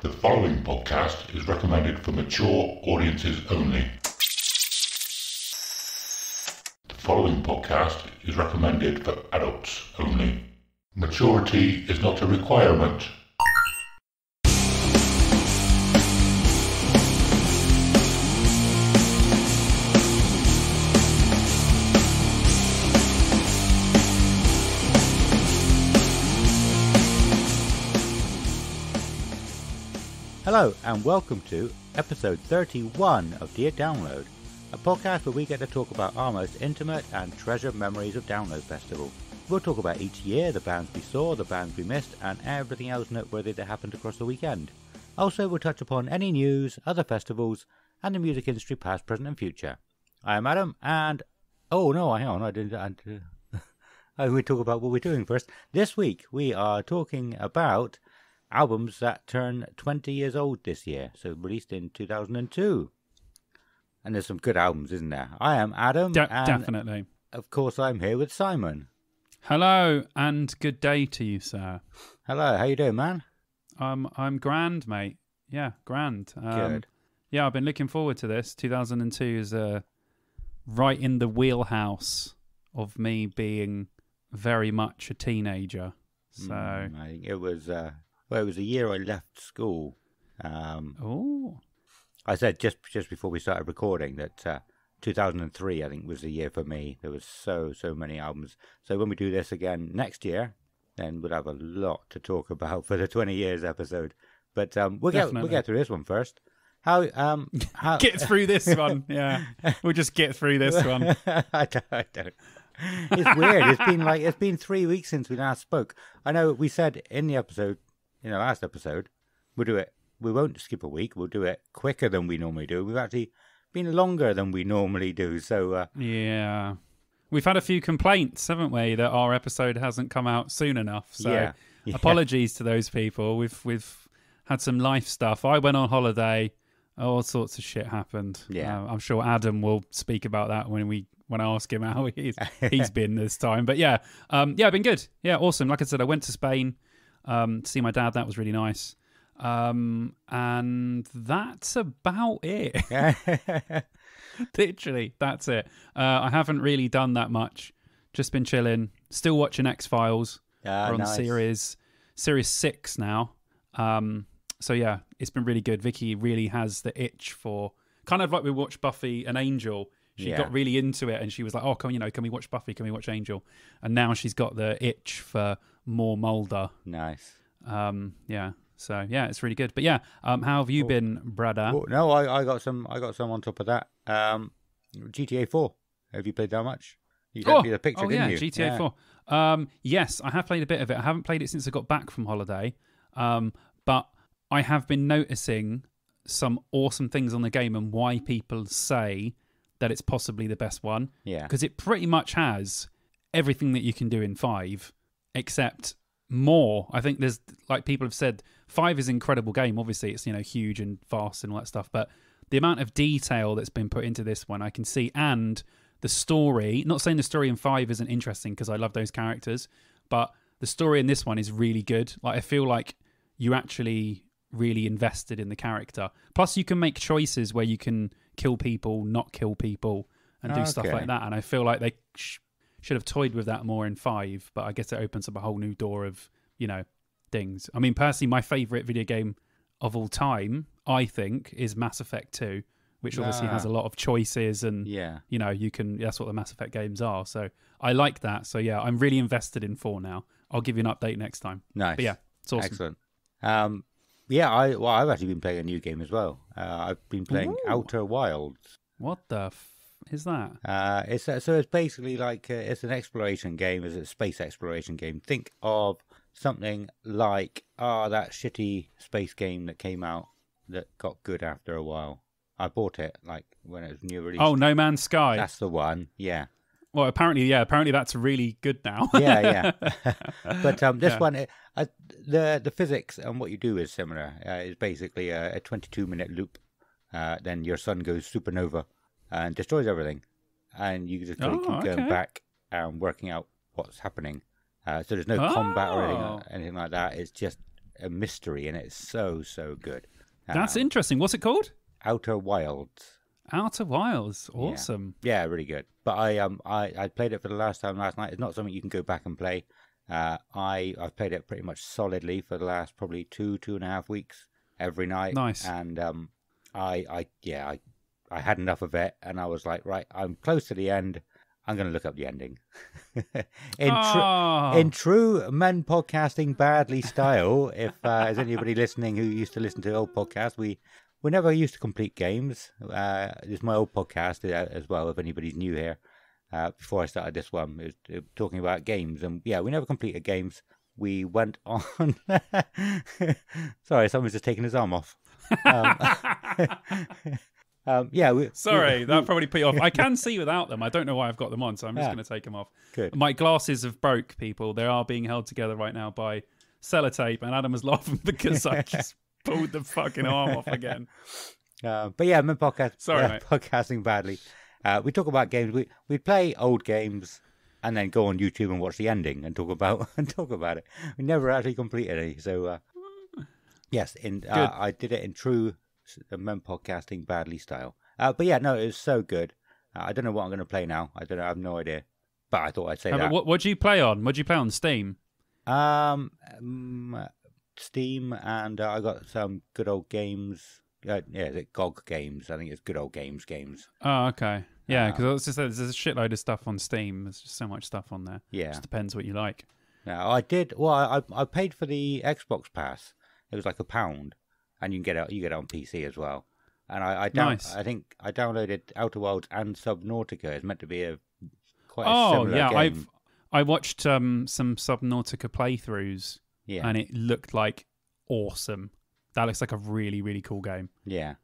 The following podcast is recommended for mature audiences only. The following podcast is recommended for adults only. Maturity is not a requirement. Hello and welcome to episode 31 of Dear Download, a podcast where we get to talk about our most intimate and treasured memories of Download Festival. We'll talk about each year, the bands we saw, the bands we missed, and everything else noteworthy that happened across the weekend. Also, we'll touch upon any news, other festivals, and the music industry past, present and future. I am Adam, and... Oh no, hang on, I didn't... we talk about what we're doing first. This week, we are talking about albums that turn 20 years old this year, so released in 2002. And there's some good albums, isn't there? I am Adam. And definitely. Of course, I'm here with Simon. Hello, and good day to you, sir. Hello, how you doing, man? I'm grand, mate. Yeah, grand. Good. Yeah, I've been looking forward to this. 2002 is right in the wheelhouse of me being very much a teenager. So I think it was... Well, it was the year I left school. I said just before we started recording that 2003, I think, was the year for me. There was so many albums. So when we do this again next year, then we'll have a lot to talk about for the 20 years episode. But we'll get through this one first. How get through this one? Yeah, we'll just get through this one. I don't. It's weird. It's been 3 weeks since we last spoke. I know we said in the episode. In the last episode, we'll do it. We won't skip a week. We'll do it quicker than we normally do. We've actually been longer than we normally do. So yeah, we've had a few complaints, haven't we, that our episode hasn't come out soon enough. So yeah. Apologies to those people. We've had some life stuff. I went on holiday. All sorts of shit happened. Yeah, I'm sure Adam will speak about that when I ask him how he's been this time. But yeah, I've been good. Yeah, awesome. Like I said, I went to Spain. To see my dad. That was really nice. And that's about it. Literally, that's it. I haven't really done that much. Just been chilling. Still watching X-Files. We're on nice. series 6 now. So yeah, it's been really good. Vicky really has the itch for, kind of like we watched Buffy and Angel. She got really into it, and she was like, "Oh, can we watch Buffy? Can we watch Angel?" And now she's got the itch for more Mulder. Nice. Yeah. So yeah, it's really good. But yeah, how have you been, brother? No, I got some on top of that. GTA 4. Have you played that much? You sent me the picture, didn't you? GTA 4. Yes, I have played a bit of it. I haven't played it since I got back from holiday. But I have been noticing some awesome things on the game and why people say that it's possibly the best one. Yeah. Because it pretty much has everything that you can do in 5, except more. I think there's, like people have said, 5 is an incredible game. Obviously, it's, huge and vast and all that stuff. But the amount of detail that's been put into this one, I can see. And the story, not saying the story in 5 isn't interesting because I love those characters, but the story in this one is really good. Like, I feel like you actually really invested in the character. Plus, you can make choices where you can kill people, not kill people, and do stuff like that. And I feel like they should have toyed with that more in 5, but I guess it opens up a whole new door of, things. I mean, personally, my favourite video game of all time, I think, is Mass Effect 2, which obviously has a lot of choices and, that's what the Mass Effect games are. So I like that. So yeah, I'm really invested in 4 now. I'll give you an update next time. Nice. But yeah, it's awesome. Excellent. I've actually been playing a new game as well. I've been playing Outer Wilds. What the is that? It's basically like it's an exploration game. It's a space exploration game. Think of something like that shitty space game that came out that got good after a while. I bought it like when it was new release. Oh, No Man's Sky. That's the one. Yeah. Well, apparently that's really good now. yeah. But this one, the physics and what you do is similar. It's basically a 22-minute loop. Then your sun goes supernova and destroys everything, and you just keep going back and working out what's happening. So there's no combat or anything like that. It's just a mystery, and it's so good. That's interesting. What's it called? Outer Wilds. Outer Wilds. Awesome. Yeah, really good. But I played it for the last time last night. It's not something you can go back and play. I've played it pretty much solidly for the last probably 2.5 weeks every night. Nice. And I had enough of it, and I was like, right, I'm close to the end. I'm going to look up the ending. In true men podcasting badly style, if there's anybody listening who used to listen to old podcasts, we never used to complete games. It's my old podcast as well, if anybody's new here. Before I started this one, it was talking about games. And yeah, we never completed games. We went on... Sorry, someone's just taking his arm off. Sorry, that probably put you off. I can see without them. I don't know why I've got them on, so I'm just going to take them off. Good. My glasses have broke, people. They are being held together right now by sellotape, and Adam was laughing because I just pulled the fucking arm off again. But yeah, I'm podcasting badly. We talk about games. We play old games and then go on YouTube and watch the ending and talk about it. We never actually completed any. So yes, I did it in true men podcasting badly style. But yeah, no, it was so good. I don't know what I'm going to play now. I have no idea. But I thought I'd say that. What do you play on? What do you play on Steam? Steam, and I got some good old games. Is it GOG games? I think it's good old games. Oh, okay. Yeah, because I was just there's a shitload of stuff on Steam. There's just so much stuff on there. Yeah, it just depends what you like. No, I did. Well, I paid for the Xbox Pass. It was like £1, and you get it on PC as well. And I think I downloaded Outer Wilds and Subnautica. It's meant to be quite a similar game. I watched some Subnautica playthroughs. Yeah, and it looked like awesome. That looks like a really, really cool game. Yeah.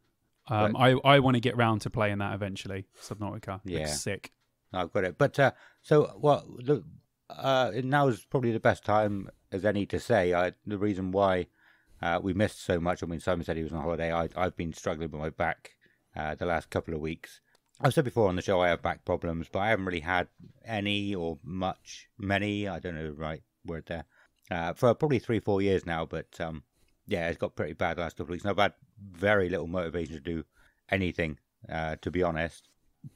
I want to get round to playing that eventually. Subnautica. Yeah. Looks sick. I've got it. But now is probably the best time as any to say the reason why we missed so much. I mean, Simon said he was on holiday. I've been struggling with my back the last couple of weeks. I've said before on the show I have back problems, but I haven't really had any or many. I don't know the right word there. For probably 3-4 years now, but it's got pretty bad the last couple of weeks. And I've had very little motivation to do anything, to be honest.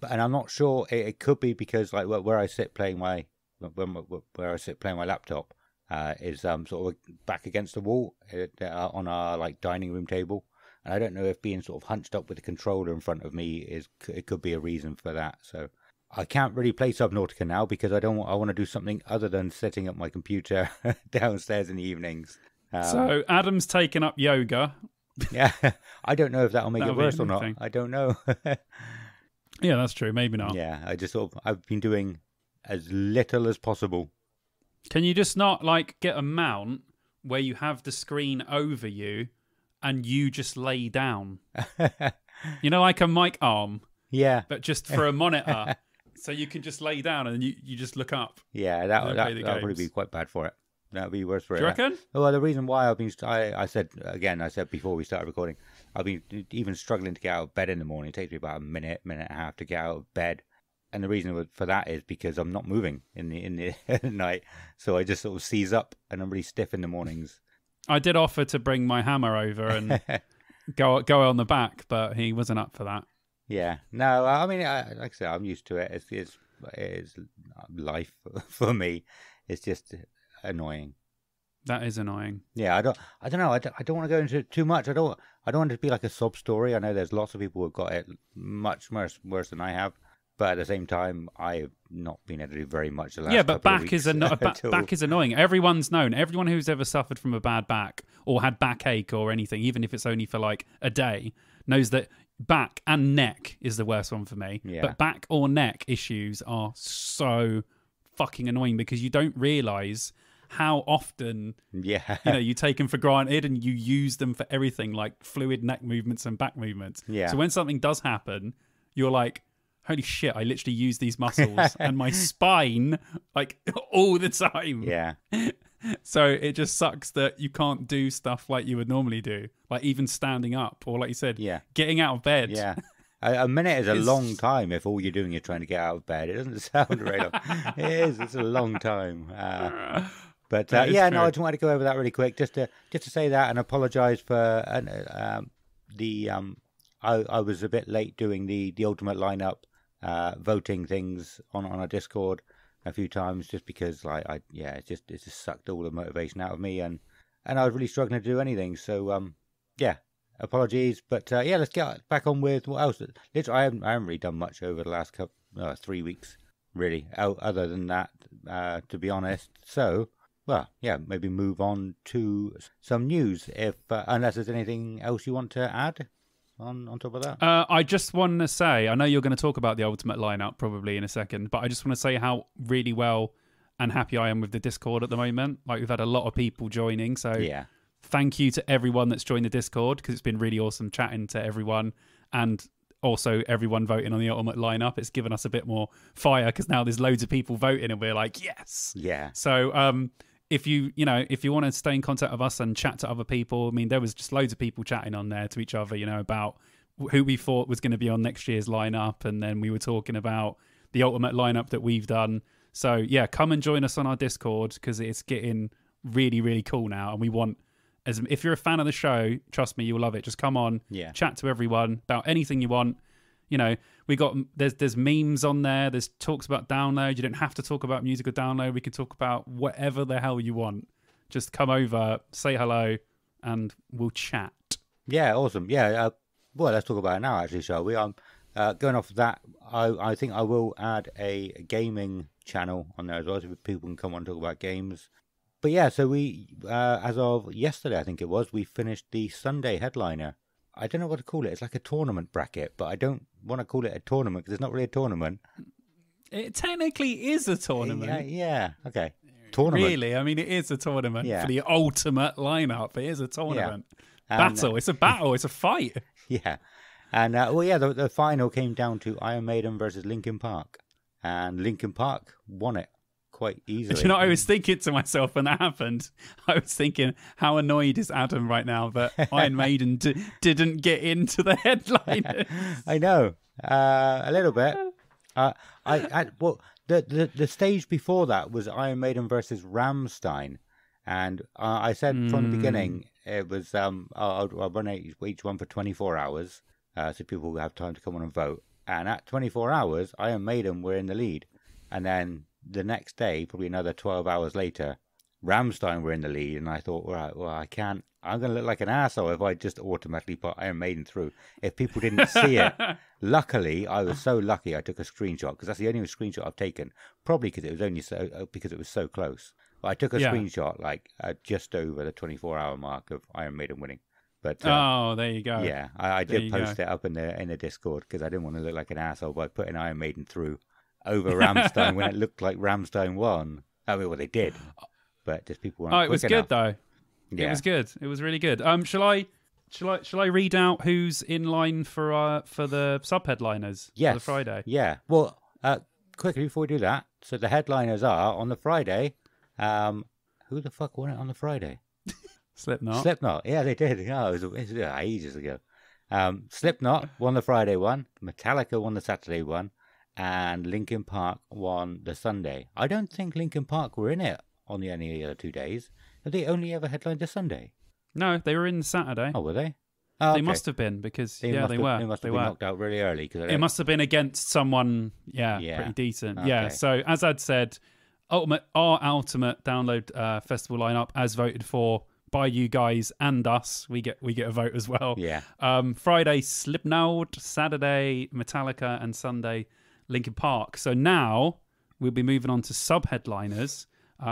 And I'm not sure. It could be because like where I sit playing my laptop is sort of back against the wall on our like dining room table, and I don't know if being sort of hunched up with the controller in front of me it could be a reason for that. So I can't really play Subnautica now because I want to do something other than sitting at my computer downstairs in the evenings. So Adam's taken up yoga. Yeah, I don't know if that'll make it worse or not. I don't know. Yeah, that's true. Maybe not. Yeah, I've been doing as little as possible. Can you just not like get a mount where you have the screen over you and you just lay down? You know, like a mic arm. Yeah. But just for a monitor. So you can just lay down and you just look up. Yeah, that'll probably be quite bad for it. That'll be worse for it. Do you reckon? Well, the reason why I said before we started recording, I've been even struggling to get out of bed in the morning. It takes me about a minute and a half to get out of bed. And the reason for that is because I'm not moving in the night. So I just sort of seize up and I'm really stiff in the mornings. I did offer to bring my hammer over and go on the back, but he wasn't up for that. Yeah. No, I mean, like I said, I'm used to it. It's life for me. It's just annoying. That is annoying. Yeah, I don't know. I don't want to go into it too much. I don't want it to be like a sob story. I know there's lots of people who've got it much worse than I have. But at the same time, I have not been able to do very much the last couple of weeks. Back is annoying. Everyone's known. Everyone who's ever suffered from a bad back or had backache or anything, even if it's only for like a day, knows that back and neck is the worst one for me. Yeah. But back or neck issues are so fucking annoying because you don't realise how often you take them for granted and you use them for everything like fluid neck movements and back movements. Yeah. So when something does happen, you're like, holy shit, I literally use these muscles and my spine like all the time. Yeah. So it just sucks that you can't do stuff like you would normally do, like even standing up or like you said, getting out of bed. Yeah. A minute is a long time if all you're doing is trying to get out of bed. It doesn't sound very long. It is. It's a long time. But That is no, true. I just wanted to go over that really quick, just to say that and apologise for I was a bit late doing the ultimate lineup voting things on our Discord a few times, just because it just sucked all the motivation out of me, and I was really struggling to do anything. So apologies, but let's get back on with what else. Literally, I haven't really done much over the last 3 weeks, really, other than that, to be honest. So, maybe move on to some news, if unless there's anything else you want to add on top of that. I just want to say, I know you're going to talk about the ultimate lineup probably in a second, but I just want to say how really well and happy I am with the Discord at the moment. Like, we've had a lot of people joining, so thank you to everyone that's joined the Discord, because it's been really awesome chatting to everyone, and also everyone voting on the ultimate lineup. It's given us a bit more fire, because now there's loads of people voting and we're like, yes. Yeah. So if you want to stay in contact with us and chat to other people, I mean, there was just loads of people chatting on there to each other, about who we thought was going to be on next year's lineup, and then we were talking about the ultimate lineup that we've done. So yeah, come and join us on our Discord, because it's getting really, really cool now, and we want, if you're a fan of the show, trust me, you'll love it. Just come on, chat to everyone about anything you want. We got there's memes on there. There's talks about download. You don't have to talk about music or download. We can talk about whatever the hell you want. Just come over, say hello, and we'll chat. Yeah, awesome. Yeah, let's talk about it now, actually, shall we? Going off of that, I think I will add a gaming channel on there as well, so people can come on and talk about games. But yeah, so we, as of yesterday, I think it was, we finished the Sunday headliner. I don't know what to call it. It's like a tournament bracket, but I don't want to call it a tournament, because it's not really a tournament. It technically is a tournament. Yeah. Okay. Tournament. Really? I mean, it is a tournament for the ultimate lineup. It is a tournament. Yeah. Battle. It's a battle. It's a fight. Yeah. And, the final came down to Iron Maiden versus Linkin Park. And Linkin Park won it quite easily. Do you know, I was thinking to myself when that happened, I was thinking, how annoyed is Adam right now that Iron Maiden didn't get into the headliners? I know, a little bit. The stage before that was Iron Maiden versus Rammstein, and I said from the beginning it was I'll run each one for 24 hours, so people will have time to come on and vote. And at 24 hours, Iron Maiden were in the lead, and then the next day, probably another 12 hours later, Rammstein were in the lead, and I thought, right, well, I'm going to look like an asshole if I just automatically put Iron Maiden through. If people didn't see it, luckily, I was so lucky I took a screenshot, because that's the only screenshot I've taken, probably because it was so close. But I took a screenshot just over the 24-hour mark of Iron Maiden winning. But there you go. Yeah, I did post it up in the Discord, because I didn't want to look like an asshole by putting Iron Maiden through over Rammstein when it looked like Rammstein won. I mean, well, they did, but just people weren't. Oh, it was good though. Yeah. It was good. It was really good. Shall I read out who's in line for the sub headliners for the Friday? Yeah. Well, quickly before we do that, so the headliners are on the Friday. Who the fuck won it on the Friday? Slipknot. Yeah, they did. Yeah, it was ages ago. Slipknot won the Friday one. Metallica won the Saturday one. And Linkin Park won the Sunday. I don't think Linkin Park were in it on any other 2 days. Have they only ever headlined the Sunday? No, they were in Saturday. Oh, were they? They must have been, because they were. They must have been knocked out really early. It must have been against someone, pretty decent. Okay. Yeah, so as I'd said, our ultimate download festival lineup, as voted for by you guys and us, we get a vote as well. Yeah. Friday, Slipknot. Saturday, Metallica. And Sunday, Linkin Park. So now we'll be moving on to sub-headliners,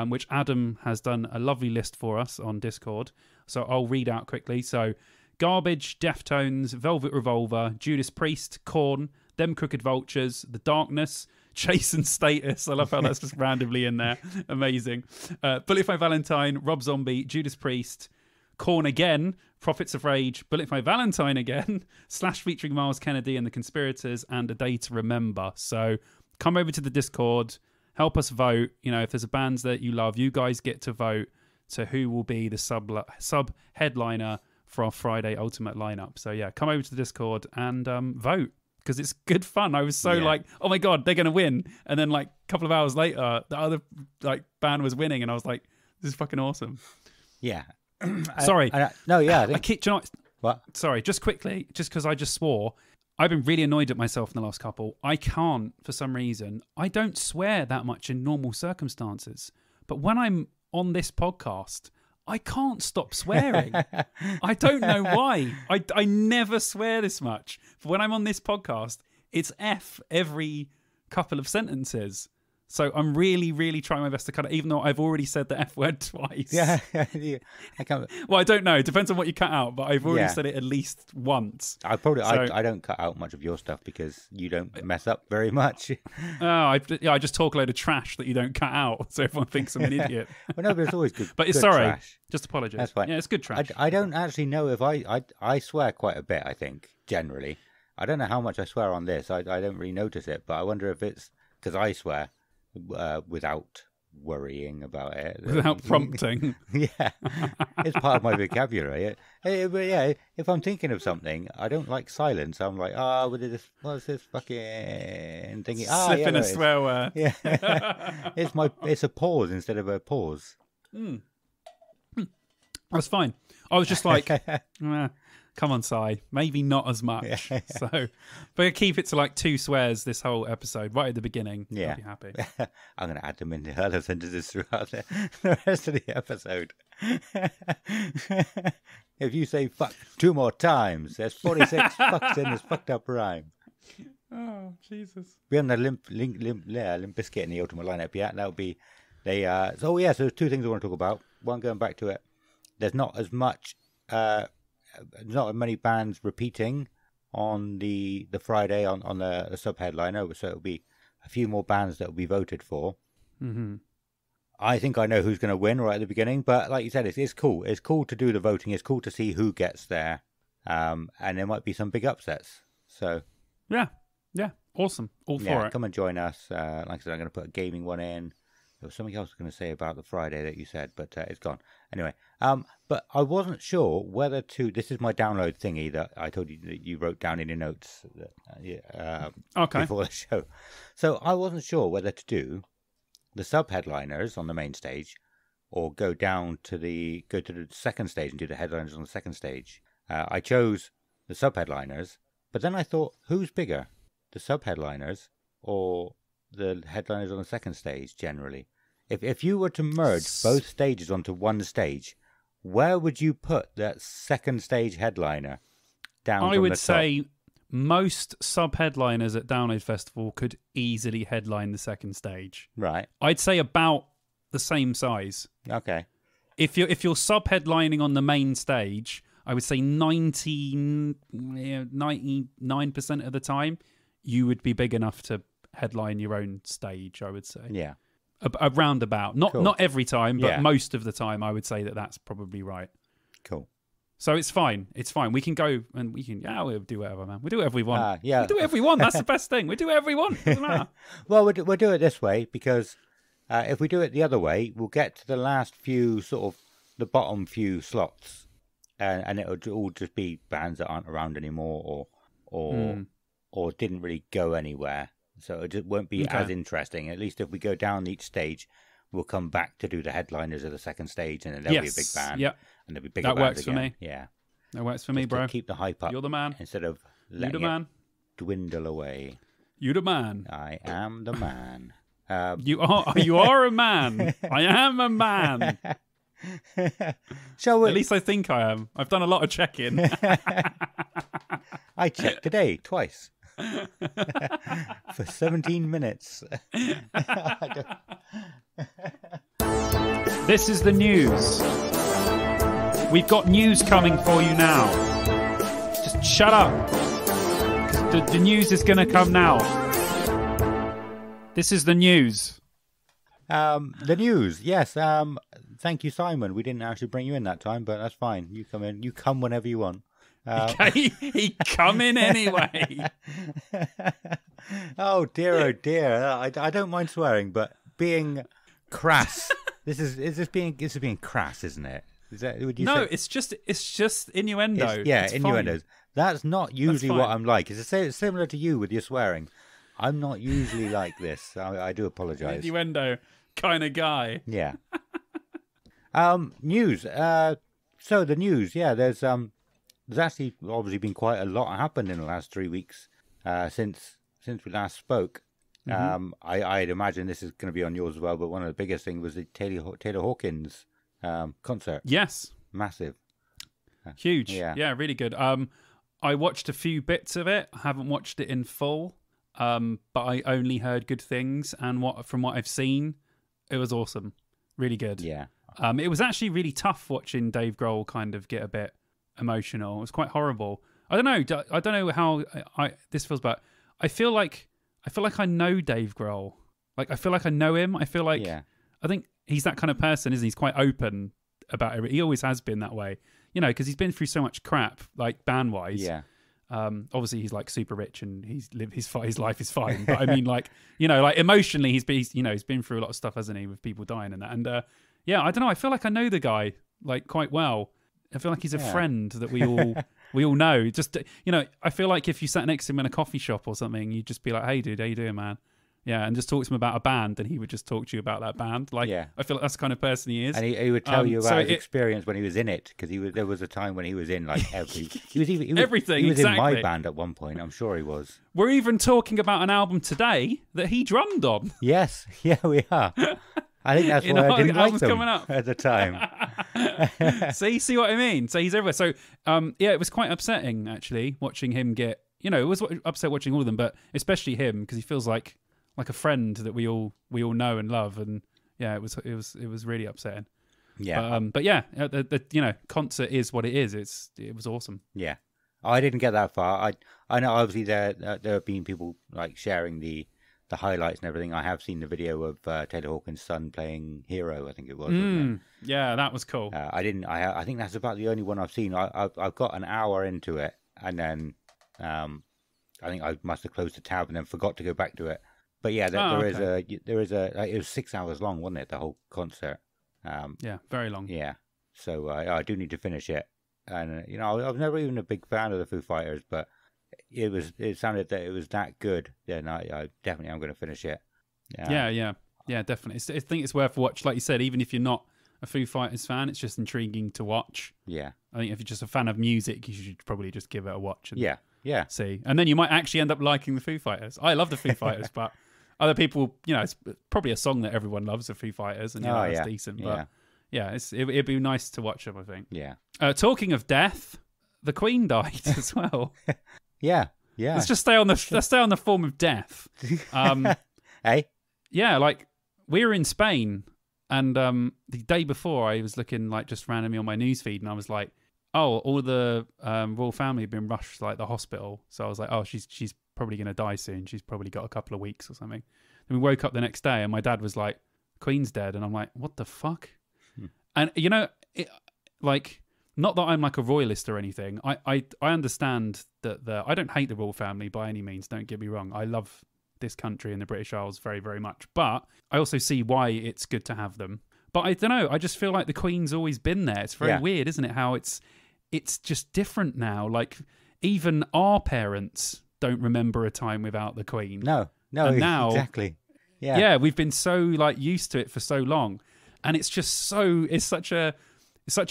which Adam has done a lovely list for us on Discord. So I'll read out quickly. So Garbage, Deftones, Velvet Revolver, Judas Priest, Korn, Them Crooked Vultures, The Darkness, Chase and Status. I love how that's just randomly in there. Amazing. Bullet for My Valentine, Rob Zombie, Judas Priest, Korn again, Prophets of Rage, Bullet for My Valentine again, Slash featuring Miles Kennedy and the Conspirators, and A Day to Remember. So come over to the Discord, help us vote. If there's a bands that you love, you guys get to vote to who will be the sub headliner for our Friday ultimate lineup. So yeah, come over to the Discord and vote, because it's good fun. I was so like, oh my God, they're going to win. And then a couple of hours later, the other band was winning. And I was like, This is fucking awesome. Yeah. Sorry. No, yeah. I keep. Do you know what? Sorry, just quickly, just because I just swore, I've been really annoyed at myself in the last couple. I can't, for some reason, I don't swear that much in normal circumstances. But when I'm on this podcast, I can't stop swearing. I don't know why. I never swear this much. But when I'm on this podcast, it's F every couple of sentences. So I'm really, really trying my best to cut it, even though I've already said the F word twice. Yeah, I can't. Well, I don't know. It depends on what you cut out, but I've already said it at least once. I don't cut out much of your stuff because you don't mess up very much. I just talk a load of trash that you don't cut out, so everyone thinks I'm an idiot. Well, no, but it's always good. But it's good sorry. Trash. Just apologise. That's fine. Yeah, it's good trash. I don't actually know if I swear quite a bit. I think generally, I don't know how much I swear on this. I don't really notice it, but I wonder if it's because I swear. Without worrying about it. Without prompting. Yeah. It's part of my vocabulary. But yeah, if I'm thinking of something, I don't like silence. I'm like, what's this fucking thinking? Slipping a swear word. Yeah. It's a pause instead of a pause. That's fine. I was just like, come on, Si. Maybe not as much. So, but I keep it to like 2 swears this whole episode, right at the beginning. Yeah. I'll be happy. I'm going to add them into other sentences throughout the rest of the episode. If you say fuck 2 more times, there's 46 fucks in this fucked up rhyme. Oh, Jesus. We haven't had Limp Bizkit in the Ultimate lineup yet. That would be, so there's 2 things I want to talk about. One, going back to it, there's not as much, not as many bands repeating on the Friday on the sub headliner, so it'll be a few more bands that will be voted for. Mm-hmm. I think I know who's going to win right at the beginning, but like you said, it's cool. It's cool to do the voting. It's cool to see who gets there, and there might be some big upsets. So yeah, awesome. All for it. Come and join us. Like I said, I'm going to put a gaming one in. There was something else I was going to say about the Friday that you said, but it's gone. Anyway, but I wasn't sure whether to... This is my download thingy that I told you that you wrote down in your notes before the show. So I wasn't sure whether to do the sub-headliners on the main stage or go to the second stage and do the headliners on the second stage. I chose the sub-headliners, but then I thought, who's bigger, the sub-headliners or the headliners on the second stage generally? If you were to merge both stages onto one stage, where would you put that second stage headliner down? I would say most sub-headliners at Download Festival could easily headline the second stage. Right. I'd say about the same size. Okay. If you're sub-headlining on the main stage, I would say 99% of the time, you would be big enough to headline your own stage, I would say. Yeah. Around about. Not every time, but Yeah. most of the time, I would say that's probably right. Cool. So it's fine. It's fine. We can go and we'll do whatever, man. We'll do whatever we want. Yeah. We'll do whatever we want. That's the best thing. We do whatever we want. Doesn't matter. Well, we'll do it this way because if we do it the other way, we'll get to the last few, sort of the bottom few slots, and it'll all just be bands that aren't around anymore or didn't really go anywhere. So it just won't be as interesting. At least if we go down each stage, we'll come back to do the headliners of the second stage, and then there'll be a big band. Yep. And there'll be bigger That bands works for again. me. Yeah. That works for me, bro. Keep the hype up. You're the man. Instead of You letting the man. it dwindle away. You the man. I am the man. You are a man. I am a man. Shall we? At least I think I am. I've done a lot of checking. I checked today twice. For 17 minutes. This is the news. We've got news coming for you now. Just shut up. 'Cause the news is going to come now. This is the news. The news, yes. Thank you, Simon. We didn't actually bring you in that time, but that's fine. You come in. You come whenever you want. He come in anyway. Oh dear. I don't mind swearing, but being crass. This is being crass, isn't it? Is that, would you say? it's just innuendo. It's innuendos. fine. That's not usually what I'm like. It's similar to you with your swearing. I'm not usually like this. I do apologise. Innuendo kind of guy. Yeah. News. So the news, there's actually obviously been quite a lot happened in the last 3 weeks since we last spoke. I'd imagine this is going to be on yours as well, but one of the biggest things was the Taylor Hawkins concert. Yes. Massive. Huge. Yeah, really good. I watched a few bits of it. I haven't watched it in full, but I only heard good things. And from what I've seen, it was awesome. Really good. Yeah. It was actually really tough watching Dave Grohl kind of get a bit emotional. It was quite horrible. I don't know how this feels, but I feel like I know Dave Grohl. Like, I feel like I know him. I feel like I think he's that kind of person, isn't he? He's quite open about it. He always has been that way, because he's been through so much crap, like band-wise. Yeah. Obviously, he's like super rich and his life is fine. But I mean, like emotionally, he's been through a lot of stuff, hasn't he, with people dying and that. And I don't know. I feel like I know the guy like quite well. I feel like he's a friend that we all know. Just I feel like if you sat next to him in a coffee shop or something, you'd just be like, "Hey, dude, how you doing, man?" Yeah, and just talk to him about a band, and he would just talk to you about that band. Like, I feel like that's the kind of person he is. And he would tell you about his experience when he was in it, because there was a time when he was in like everything. He was in my band at one point. I'm sure he was. We're even talking about an album today that he drummed on. Yes, yeah, we are. I think that's why I didn't like them coming up at the time. See what I mean? So he's everywhere. So it was quite upsetting actually watching him get. It was upset watching all of them, but especially him because he feels like a friend that we all know and love, and it was really upsetting. Yeah, but the concert is what it is. It was awesome. Yeah, I didn't get that far. I know obviously there have been people like sharing the highlights and everything. I have seen the video of Taylor Hawkins' son playing Hero. I think it was. Wasn't it? Yeah, that was cool. I didn't. I think that's about the only one I've seen. I've got an hour into it, and then I think I must have closed the tab and then forgot to go back to it. But yeah, there is a. It was 6 hours long, wasn't it? The whole concert. Very long. Yeah, so I do need to finish it. And I was never even a big fan of the Foo Fighters, but it sounded that it was that good. Then I definitely am going to finish it. Yeah, definitely. I think it's worth a watch. Like you said, even if you're not a Foo Fighters fan, it's just intriguing to watch. Yeah, I think if you're just a fan of music, you should probably just give it a watch. And see, and then you might actually end up liking the Foo Fighters. I love the Foo Fighters, but other people, it's probably a song that everyone loves, the Foo Fighters, and it's decent. But it'd be nice to watch them, I think. Yeah. Talking of death, the Queen died as well. Yeah. Let's just stay on the form of death. Hey. Yeah, like we were in Spain, and the day before I was looking like just randomly on my newsfeed, and I was like, oh, all the royal family have been rushed to like the hospital. So I was like, oh, she's probably going to die soon. She's probably got a couple of weeks or something. Then we woke up the next day and my dad was like, Queen's dead. And I'm like, what the fuck? And not that I'm like a royalist or anything. I understand that I don't hate the royal family by any means. Don't get me wrong. I love this country and the British Isles very, very much. But I also see why it's good to have them. But I don't know. I just feel like the Queen's always been there. It's very weird, isn't it? How it's just different now. Like even our parents don't remember a time without the Queen. No, and now, exactly. Yeah, we've been so like used to it for so long, and it's just it's such a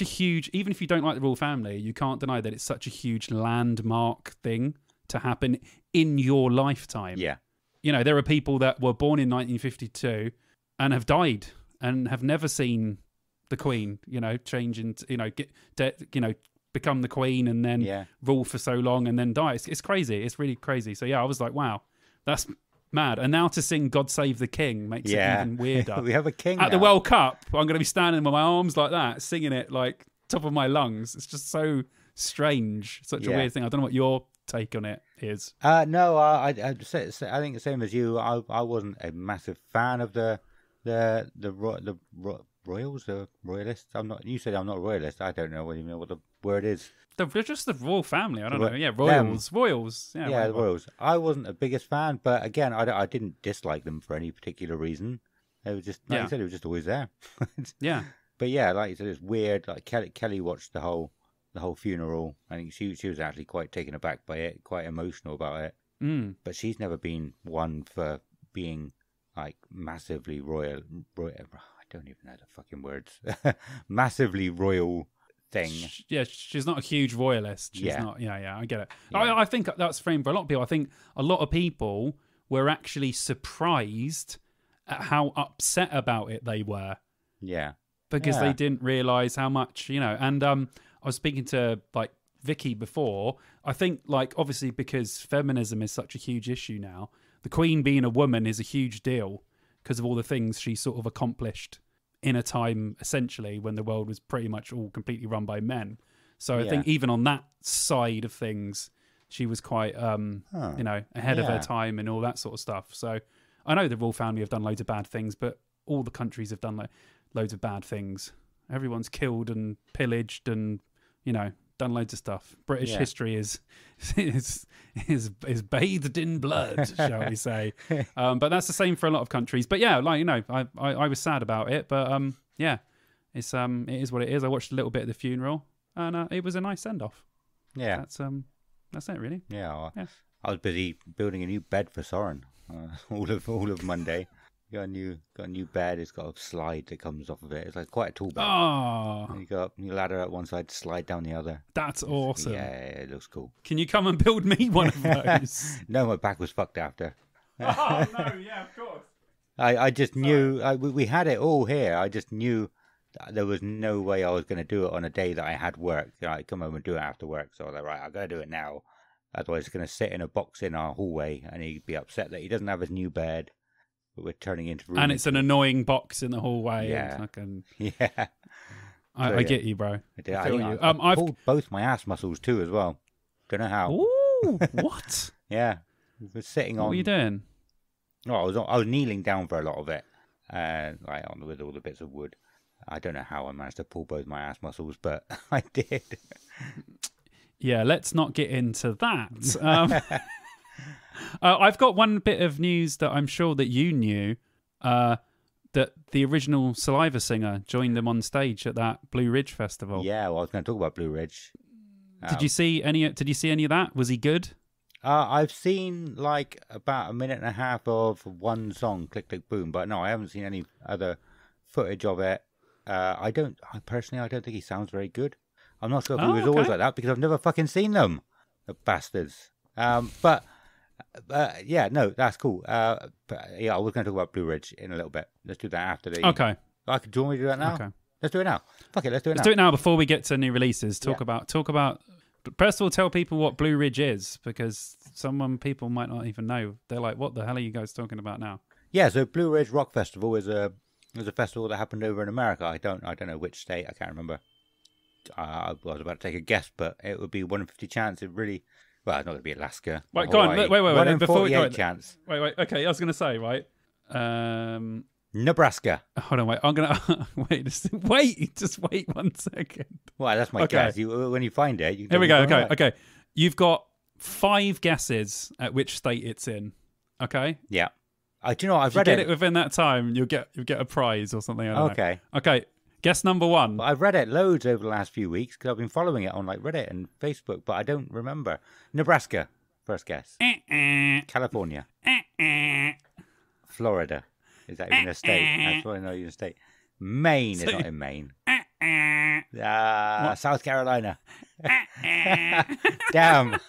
huge. Even if you don't like the royal family, you can't deny that it's such a huge landmark thing to happen in your lifetime. Yeah, there are people that were born in 1952 and have died and have never seen the Queen. Change into become the Queen and then rule for so long and then die. It's crazy. It's really crazy. So I was like, wow, that's mad. And now to sing God Save the King makes it even weirder. We have a king at the World Cup. I'm going to be standing with my arms like that, singing it like top of my lungs. It's just so strange. Such a weird thing. I don't know what your take on it is. No, I think the same as you. I wasn't a massive fan of the Royals, the royalists. I'm not. You said I'm not a royalist. I don't know even know what the word is. They're just the royal family. I don't know. Yeah, royals. Yeah, the royals. I wasn't the biggest fan, but again, I didn't dislike them for any particular reason. It was just like you said, it was just always there. Yeah. But like you said, it's weird. Like Kelly watched the whole funeral. I think she was actually quite taken aback by it, quite emotional about it. But she's never been one for being like massively royal. don't even know the fucking words. Massively royal thing. Yeah, she's not a huge royalist. She's Yeah. not. Yeah, I get it. Yeah. I think that's framed for a lot of people. I think a lot of people were actually surprised at how upset about it they were. Yeah. Because Yeah. they didn't realise how much, and I was speaking to like Vicky before. I think like obviously because feminism is such a huge issue now, the Queen being a woman is a huge deal because of all the things she sort of accomplished in a time essentially when the world was pretty much all completely run by men. So I think even on that side of things, she was quite, ahead of her time and all that sort of stuff. So I know the royal family have done loads of bad things, but all the countries have done loads of bad things. Everyone's killed and pillaged and, done loads of stuff. British history is bathed in blood, shall we say? But that's the same for a lot of countries. But yeah, I was sad about it, but it is what it is. I watched a little bit of the funeral, and it was a nice send off. Yeah, that's it really. Yeah, I was busy building a new bed for Soren all of Monday. Got a new bed. It's got a slide that comes off of it. It's like quite a tall bed. Oh, you got your ladder at one side, slide down the other. That's awesome. Yeah, it looks cool. Can you come and build me one of those? No, my back was fucked after. Oh no, yeah, of course. I just knew we had it all here. I just knew that there was no way I was going to do it on a day that I had work. I'd come home and do it after work. So I was like, right, I've got to do it now. Otherwise, it's going to sit in a box in our hallway, and he'd be upset that he doesn't have his new bed. But we're turning into room. And it's an annoying box in the hallway. Yeah. Yeah. I get you, bro. I did. I feel you. I pulled both my ass muscles too as well. Don't know how. Ooh, what? Yeah. We were sitting on. What were you doing? Oh, I was kneeling down for a lot of it. With all the bits of wood. I don't know how I managed to pull both my ass muscles, but I did. Yeah, let's not get into that. I've got one bit of news that I'm sure that you knew, that the original Saliva singer joined them on stage at that Blue Ridge Festival. Yeah, well, I was going to talk about Blue Ridge. Did you see any of that? Was he good? I've seen like about a minute and a half of one song, Click Click Boom, but no, I haven't seen any other footage of it. I don't think he sounds very good. I'm not sure if he was always like that because I've never fucking seen them, the bastards. Yeah, no, that's cool. I was going to talk about Blue Ridge in a little bit. Let's do that after the. Okay. Do you want me to do that now? Okay. Let's do it now. Fuck it, let's do it now. Let's do it now before we get to new releases. Talk about. First of all, tell people what Blue Ridge is because people might not even know. They're like, "What the hell are you guys talking about now?" Yeah, so Blue Ridge Rock Festival is a festival that happened over in America. I don't know which state. I can't remember. I was about to take a guess, but it would be 1 in 50 chance. It really. Well, it's not going to be Alaska. Right, go on. Wait. 1 in Before 48 chance. Wait. Okay, I was going to say, right. Nebraska. Hold on, wait. I'm going to... Wait. Just wait 1 second. Well, that's my guess. When you find it... Here we go. Okay. You've got 5 guesses at which state it's in. Okay? Yeah. Do you know what? I've read it. If you get it within that time, you'll get a prize or something. I don't know. Okay. Guess number 1. Well, I've read it loads over the last few weeks because I've been following it on like Reddit and Facebook, but I don't remember. Nebraska. First guess. California. Florida. Is that even a state? That's probably not even a state. Maine is not in Maine. South Carolina. Damn.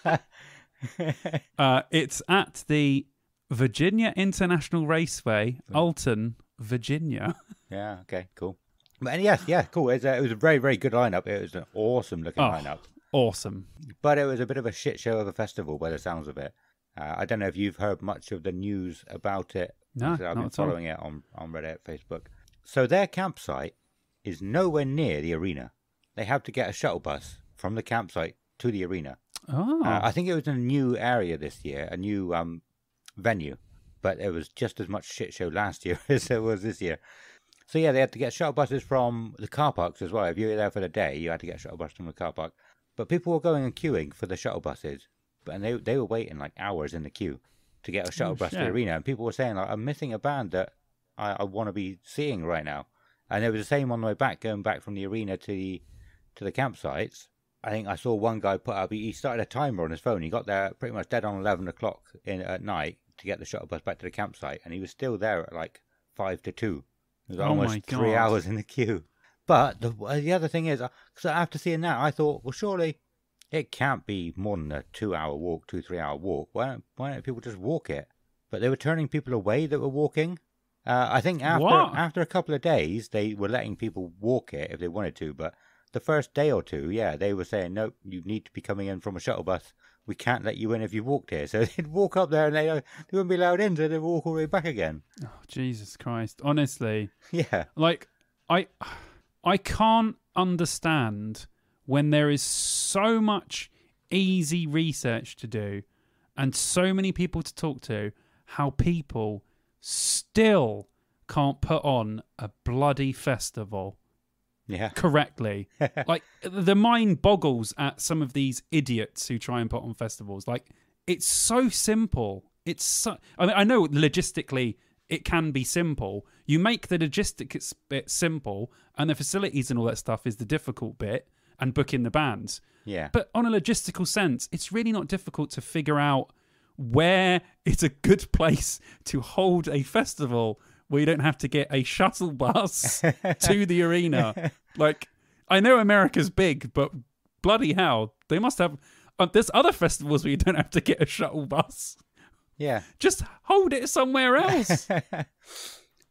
It's at the Virginia International Raceway, Alton, Virginia. Yeah, okay, cool. And yes, cool. It was a very, very good lineup. It was an awesome looking lineup. Awesome. But it was a bit of a shit show of a festival by the sounds of it. I don't know if you've heard much of the news about it. No, I've been following it on Reddit, Facebook. So their campsite is nowhere near the arena. They have to get a shuttle bus from the campsite to the arena. Oh. I think it was in a new area this year, a new venue. But it was just as much shit show last year as it was this year. So yeah, they had to get shuttle buses from the car parks as well. If you were there for the day, you had to get a shuttle bus from the car park. But people were going and queuing for the shuttle buses. And they were waiting like hours in the queue to get a shuttle bus to the arena. And people were saying, like, I'm missing a band that I want to be seeing right now. And it was the same on the way back, going back from the arena to the campsites. I think I saw one guy put up, he started a timer on his phone. He got there pretty much dead on 11 o'clock at night to get the shuttle bus back to the campsite. And he was still there at like 5 to 2. It was Oh almost my 3 God. hours in the queue. But the other thing is, because after seeing that, I thought, well, surely it can't be more than a 2-hour walk, 3 hour walk. Why don't people just walk it? But they were turning people away that were walking. I think What? after a couple of days, they were letting people walk it if they wanted to. But the first day or two, yeah, they were saying, nope, you need to be coming in from a shuttle bus. We can't let you in if you walked here. So they'd walk up there and they wouldn't be allowed in, so they'd walk all the way back again. Oh, Jesus Christ. Honestly. Yeah. Like, I can't understand when there is so much easy research to do and so many people to talk to, how people still can't put on a bloody festival correctly. Like, the mind boggles at some of these idiots who try and put on festivals. Like, it's so simple. I mean, I know logistically it can be simple. You make the logistics bit simple, and the facilities and all that stuff is the difficult bit, and booking the bands. Yeah. But on a logistical sense, it's really not difficult to figure out where it's a good place to hold a festival where you don't have to get a shuttle bus to the arena. Like, I know America's big, but bloody hell, they must have... there's other festivals where you don't have to get a shuttle bus. Yeah. Just hold it somewhere else.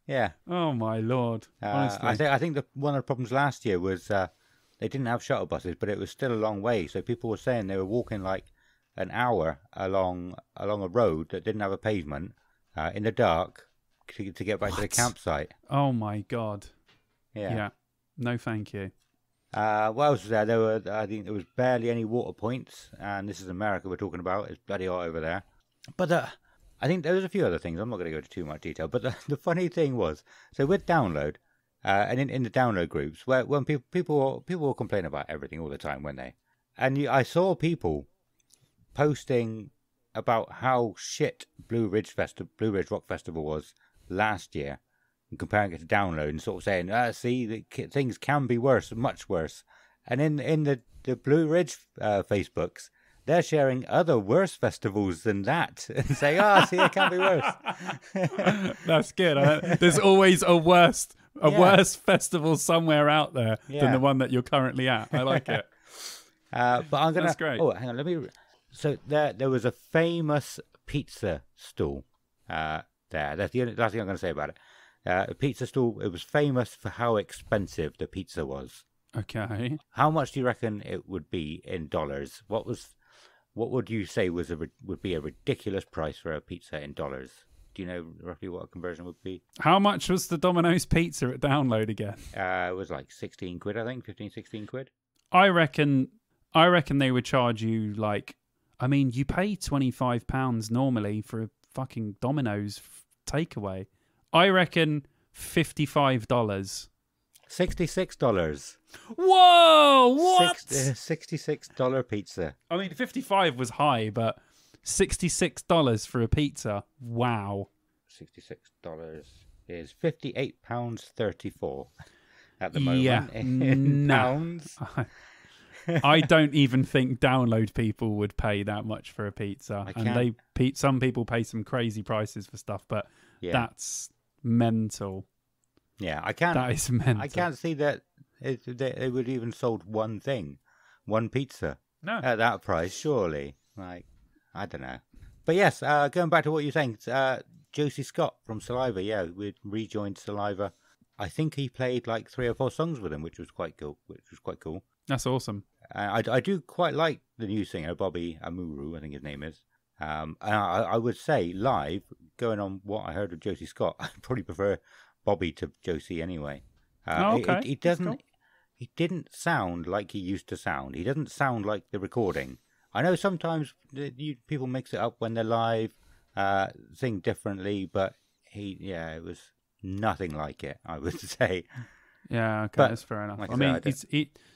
Yeah. Oh, my Lord. Honestly. I think one of the problems last year was they didn't have shuttle buses, but it was still a long way. So people were saying they were walking like an hour along a road that didn't have a pavement in the dark to get back to the campsite. Oh, my God. Yeah. No, thank you. What else was there? I think there was barely any water points, and this is America we're talking about. It's bloody hot over there. But I think there was a few other things. I'm not going to go into too much detail. But the funny thing was, so with download, and in the download groups, when people will complain about everything all the time, weren't they? And I saw people posting about how shit Blue Ridge Rock Festival was last year, and comparing it to download, and sort of saying, see, things can be worse, much worse. And in the Blue Ridge Facebooks, they're sharing other worse festivals than that and saying, see, it can be worse. That's good. There's always a worse festival somewhere out there than the one that you're currently at. I like it. But I'm gonna. That's great. Oh, hang on. So there was a famous pizza stall there. That's the last thing I'm going to say about it. A pizza stall. It was famous for how expensive the pizza was. Okay. How much do you reckon it would be in dollars? What would you say would be a ridiculous price for a pizza in dollars? Do you know roughly what a conversion would be? How much was the Domino's pizza at download again? It was like 16 quid, I think, 15, 16 quid. I reckon they would charge you like, I mean, you pay £25 normally for a fucking Domino's takeaway. I reckon $55. $66. Whoa! What? $66 pizza. I mean, 55 was high, but $66 for a pizza. Wow. $66 is £58.34 at the moment. Yeah, in pounds. I don't even think download people would pay that much for a pizza, and some people pay some crazy prices for stuff, but that's mental. Yeah, I can't. That is mental. I can't see that they would even sold one pizza at that price. Surely, like, I don't know. But yes, going back to what you're saying, Josie Scott from Saliva, we rejoined Saliva. I think he played like 3 or 4 songs with him, which was quite cool. That's awesome. I do quite like the new singer, Bobby Amuru, I think his name is. And I would say live, going on what I heard of Josie Scott, I probably prefer Bobby to Josie anyway. Okay. He doesn't. He didn't sound like he used to sound. He doesn't sound like the recording. I know sometimes people mix it up when they're live, sing differently, but it was nothing like it, I would say. Yeah, okay, that's fair enough. Like I mean,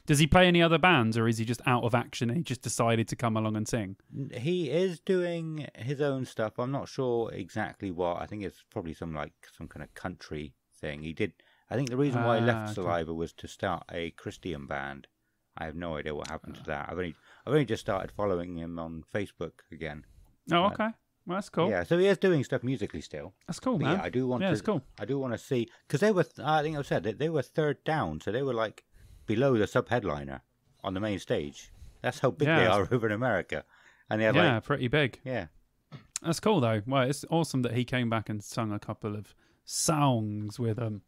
does he play any other bands, or is he just out of action and he just decided to come along and sing? He is doing his own stuff. I'm not sure exactly what. I think it's probably some kind of country thing. I think the reason why he left Saliva was to start a Christian band. I have no idea what happened to that. I've only just started following him on Facebook again. Oh, okay. Well, that's cool. Yeah, so he is doing stuff musically still. That's cool, But man. yeah, I do want Yeah, to. it's cool. I do want to see because they were. I think I said that they were third down, so they were like below the sub headliner on the main stage. That's how big they Yeah. are over in America, and they had Yeah, like pretty big. yeah. That's cool, though. Well, it's awesome that he came back and sung a couple of songs with them.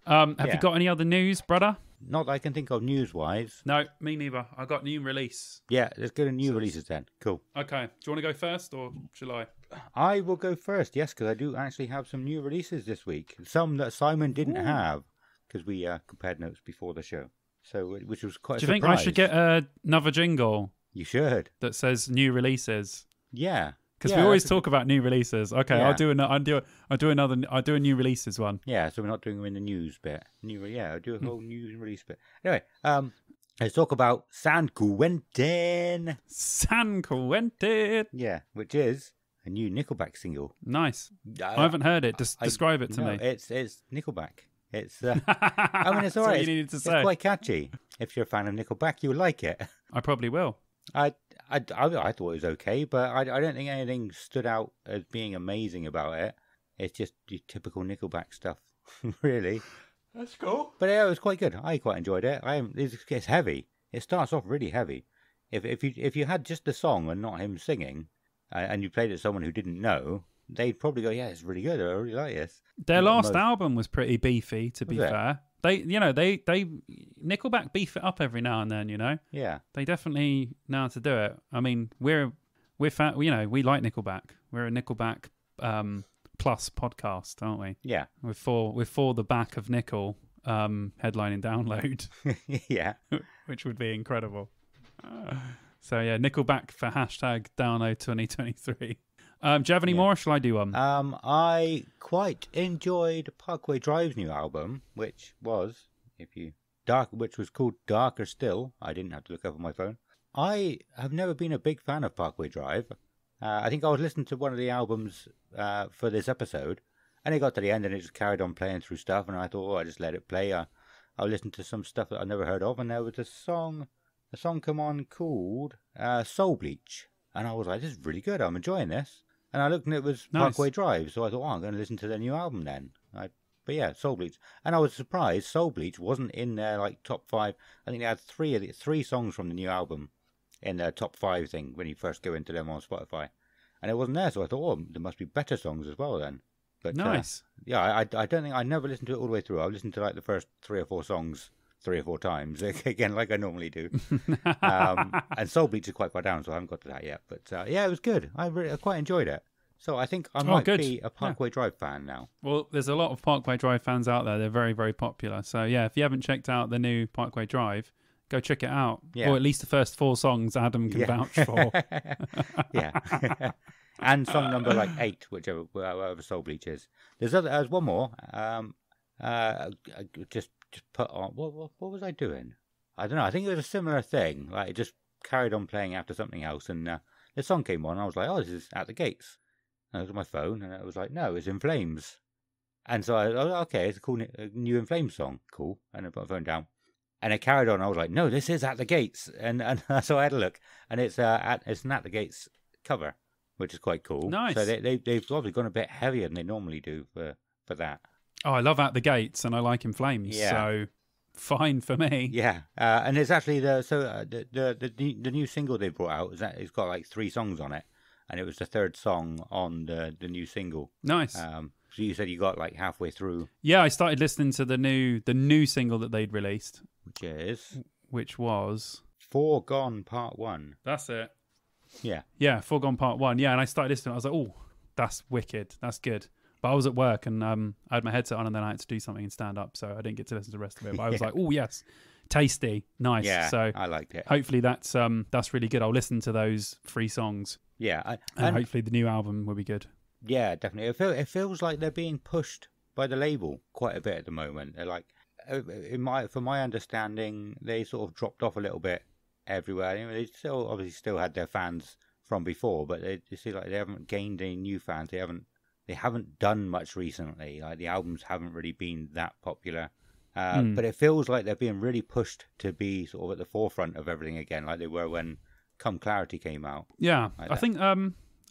Have Yeah. you got any other news, brother? Not that I can think of news wise. No, me neither. I got new release. Yeah, let's go to new releases then. Cool. Okay. Do you want to go first, or shall I? I will go first, yes, because I do actually have some new releases this week. Some that Simon didn't have because we compared notes before the show. So, which was quite. Do you think I should get another jingle You should. that says new releases? Yeah. Because Yeah, we always that's a- talk about new releases. Okay, Yeah. I'll do a new releases one. Yeah, so we're not doing them in the news bit. I'll do a whole news release bit. Anyway, let's talk about San Quentin. San Quentin. Yeah, which is a new Nickelback single. Nice. I haven't heard it. Describe it to No, me. It's Nickelback. It's. I mean, it's That's alright. what you needed to It's say. quite catchy. If you're a fan of Nickelback, you'll like it. I probably will. I thought it was okay, but I don't think anything stood out as being amazing about it. It's just your typical Nickelback stuff, really. That's cool. But yeah, it was quite good. I quite enjoyed it. It's heavy. It starts off really heavy. If you had just the song and not him singing, and you played it to someone who didn't know, they'd probably go, "Yeah, it's really good. I really like this." Their Not last most. album was pretty beefy, to be Was it? fair. They Nickelback beef it up every now and then. Yeah, They definitely know how to do it. I mean, we like Nickelback. We're a Nickelback plus podcast, aren't we? yeah, We're for the back of Nickel headlining Download, yeah. which would be incredible. So yeah, Nickelback for hashtag Download 2023. Do you have any more? Or shall I do one? I quite enjoyed Parkway Drive's new album, which was called Darker Still. I didn't have to look up on my phone. I have never been a big fan of Parkway Drive. I think I was listening to one of the albums for this episode, and it got to the end and it just carried on playing through stuff, and I thought, I just let it play. I'll listen to some stuff that I've never heard of, and there was a song come on called Soul Bleach, and I was like, this is really good. I'm enjoying this. And I looked and it was Nice. Parkway Drive, so I thought, I'm going to listen to their new album then. But yeah, Soul Bleach. And I was surprised Soul Bleach wasn't in their top 5. I think they had three songs from the new album in their top 5 thing when you first go into them on Spotify. And it wasn't there, so I thought, there must be better songs as well then. But Nice. yeah, I don't think I never listened to it all the way through. I listened to the first 3 or 4 songs 3 or 4 times again, like I normally do. And Soul Bleach is quite far down, so I haven't got to that yet. But yeah, it was good. I quite enjoyed it. So I think I might good. be a Parkway Drive fan now. Well, there's a lot of Parkway Drive fans out there. They're very, very popular. So yeah, if you haven't checked out the new Parkway Drive, go check it out. Yeah. Or at least the first 4 songs Adam can vouch for. Yeah. And song number 8, whatever Soul Bleach is. There's one more. Just put on. What was I doing? I don't know. I think it was a similar thing. Like it just carried on playing after something else, and the song came on. And I was like, "Oh, this is At the Gates." And I was on my phone, and it was like, "No, it's In Flames." And so okay, it's a cool new In Flames song. Cool. And I put my phone down, and it carried on. I was like, "No, this is At the Gates," and so I had a look, and it's an At the Gates cover, which is quite cool. Nice. So they've obviously gone a bit heavier than they normally do for that. Oh, I love At the Gates and I like In Flames. Yeah. So fine for me. Yeah, and it's actually the new single they brought out it's got 3 songs on it, and it was the 3rd song on the new single. Nice. So you said you got halfway through, Yeah, I started listening to the new single that they'd released, which was Foregone Part 1. That's it. Yeah, Yeah, Foregone Part 1. Yeah, and I started listening. I was like, oh, that's wicked. That's good. But I was at work and I had my headset on and then I had to do something and stand up, so I didn't get to listen to the rest of it. But I was like, oh, yes, tasty, nice. yeah. So I liked it. hopefully that's really good. I'll listen to those 3 songs Yeah, and hopefully the new album will be good. yeah, definitely. It feels like they're being pushed by the label quite a bit at the moment. They're like, from my understanding, they sort of dropped off a little bit everywhere. They obviously still had their fans from before, but they see they haven't gained any new fans. They haven't done much recently. The albums haven't really been that popular. But it feels like they're being really pushed to be sort of at the forefront of everything again, like they were when Come Clarity came out. Yeah, Like I that. think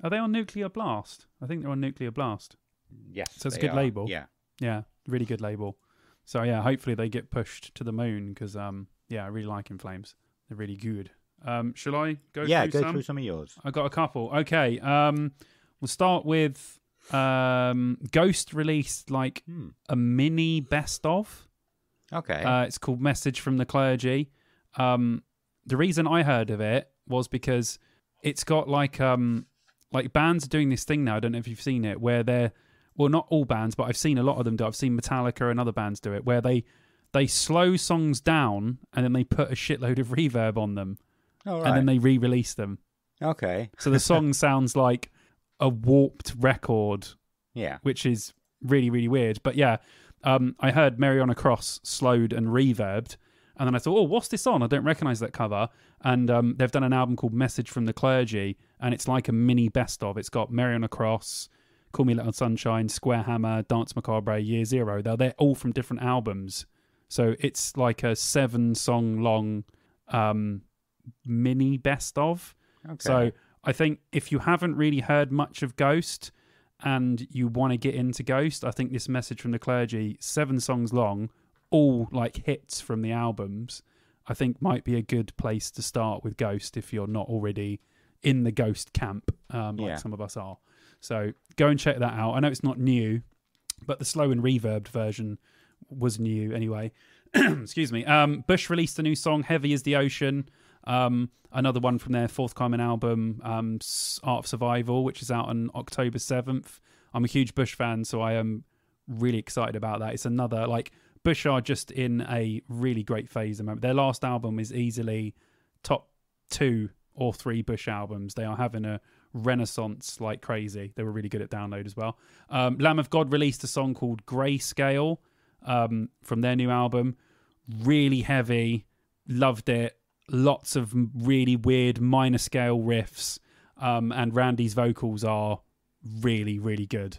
Are they on Nuclear Blast? I think they're on Nuclear Blast. Yes. So it's a they good are. label. Yeah. Yeah, really good label. So yeah, hopefully they get pushed to the moon because yeah, I really like In Flames. They're really good. Shall I go through some of yours. I got a couple. Okay. We'll start with Ghost released like a mini best of. Okay. It's called Message from the Clergy. The reason I heard of it was because it's got like bands are doing this thing now. I don't know if you've seen it, where they're, well, not all bands, but I've seen a lot of them do. I've seen Metallica and other bands do it, where they slow songs down and then they put a shitload of reverb on them, and then they re-release them. Okay. So the song sounds like a warped record. Yeah. Which is really, really weird. But yeah, I heard Mary on a Cross slowed and reverbed, and then I thought, oh, what's this on? I don't recognise that cover. And they've done an album called Message from the Clergy, and it's like a mini best of. It's got Mary on a Cross, Call Me Little Sunshine, Square Hammer, Dance Macabre, Year Zero. They're all from different albums. So it's like a 7-song long mini best of. Okay. So I think if you haven't really heard much of Ghost and you want to get into Ghost, I think this Message from the Clergy, 7 songs long, all like hits from the albums, I think might be a good place to start with Ghost if you're not already in the Ghost camp, like some of us are. So go and check that out. I know it's not new, but the slow and reverbed version was new anyway. Excuse me. Bush released a new song, Heavy as the Ocean. Another one from their forthcoming album, Art of Survival, which is out on October 7th. I'm a huge Bush fan, so I am really excited about that. It's another, like, Bush are just in a really great phase at the moment. Their last album is easily top 2 or 3 Bush albums. They are having a renaissance like crazy. They were really good at download as well. Lamb of God released a song called Grayscale from their new album. Really heavy. Loved it. Lots of really weird minor scale riffs. And Randy's vocals are really, really good.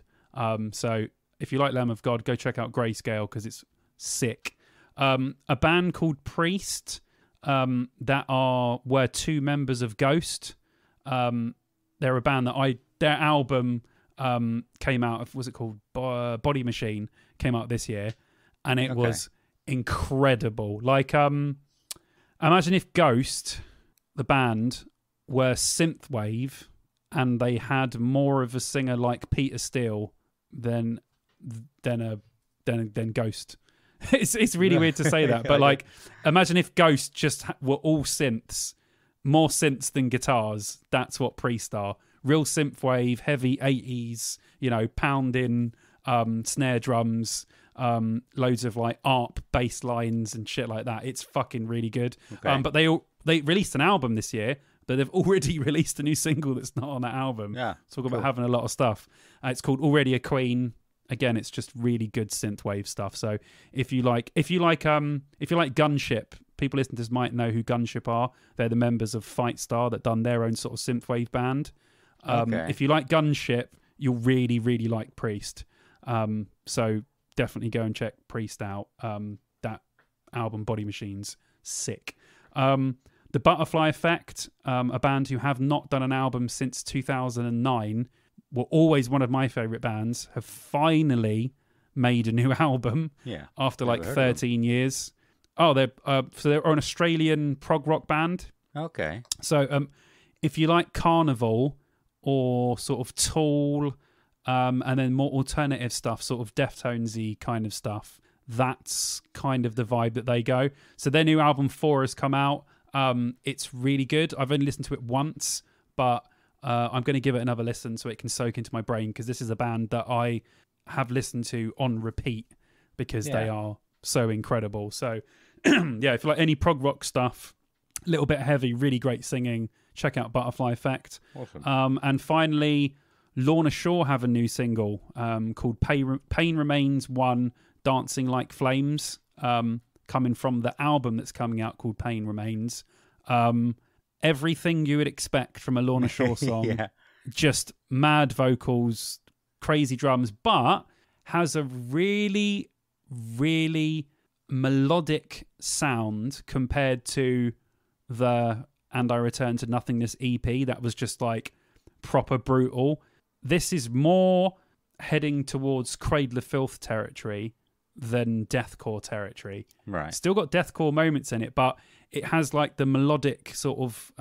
So if you like Lamb of God, go check out Grayscale because it's sick. A band called Priest that were 2 members of Ghost. They're a band that their album came out of, was it called Body Machine, came out this year, and it was incredible. Like, imagine if Ghost, the band, were synthwave and they had more of a singer like Peter Steele than Ghost. It's really weird to say that, but like, imagine if Ghost just were all synths, more synths than guitars. That's what Priest are. Real synthwave, heavy 80s, pounding snare drums, loads of like ARP bass lines and shit like that. It's fucking really good. Okay. But they released an album this year, but they've already released a new single that's not on that album. Yeah, talk about having a lot of stuff. It's called Already a Queen. Again, it's just really good synthwave stuff. So if you like Gunship, people listening to this might know who Gunship are. They're the members of Fightstar that done their own sort of synthwave band. If you like Gunship, you'll really, really like Priest. So definitely go and check Priest out. That album, Body Machine's sick. The Butterfly Effect, a band who have not done an album since 2009, were always one of my favourite bands, have finally made a new album after like 13 years. Oh, they're an Australian prog rock band. Okay. So if you like Carnival or sort of Tool, and then more alternative stuff, sort of Deftones-y kind of stuff, that's kind of the vibe that they go. So their new album 4 has come out. It's really good. I've only listened to it once, but I'm going to give it another listen so it can soak into my brain, because this is a band that I have listened to on repeat because they are so incredible. So yeah, if you like any prog rock stuff, a little bit heavy, really great singing, check out Butterfly Effect. Awesome. And finally, Lorna Shore have a new single called Pain Remains 1, Dancing Like Flames, coming from the album that's coming out called Pain Remains. Everything you would expect from a Lorna Shore song. Just mad vocals, crazy drums, but has a really, really melodic sound compared to the And I Return to Nothingness EP that was just like proper brutal. This is more heading towards Cradle of Filth territory than deathcore territory. Right. Still got deathcore moments in it, but it has like the melodic sort of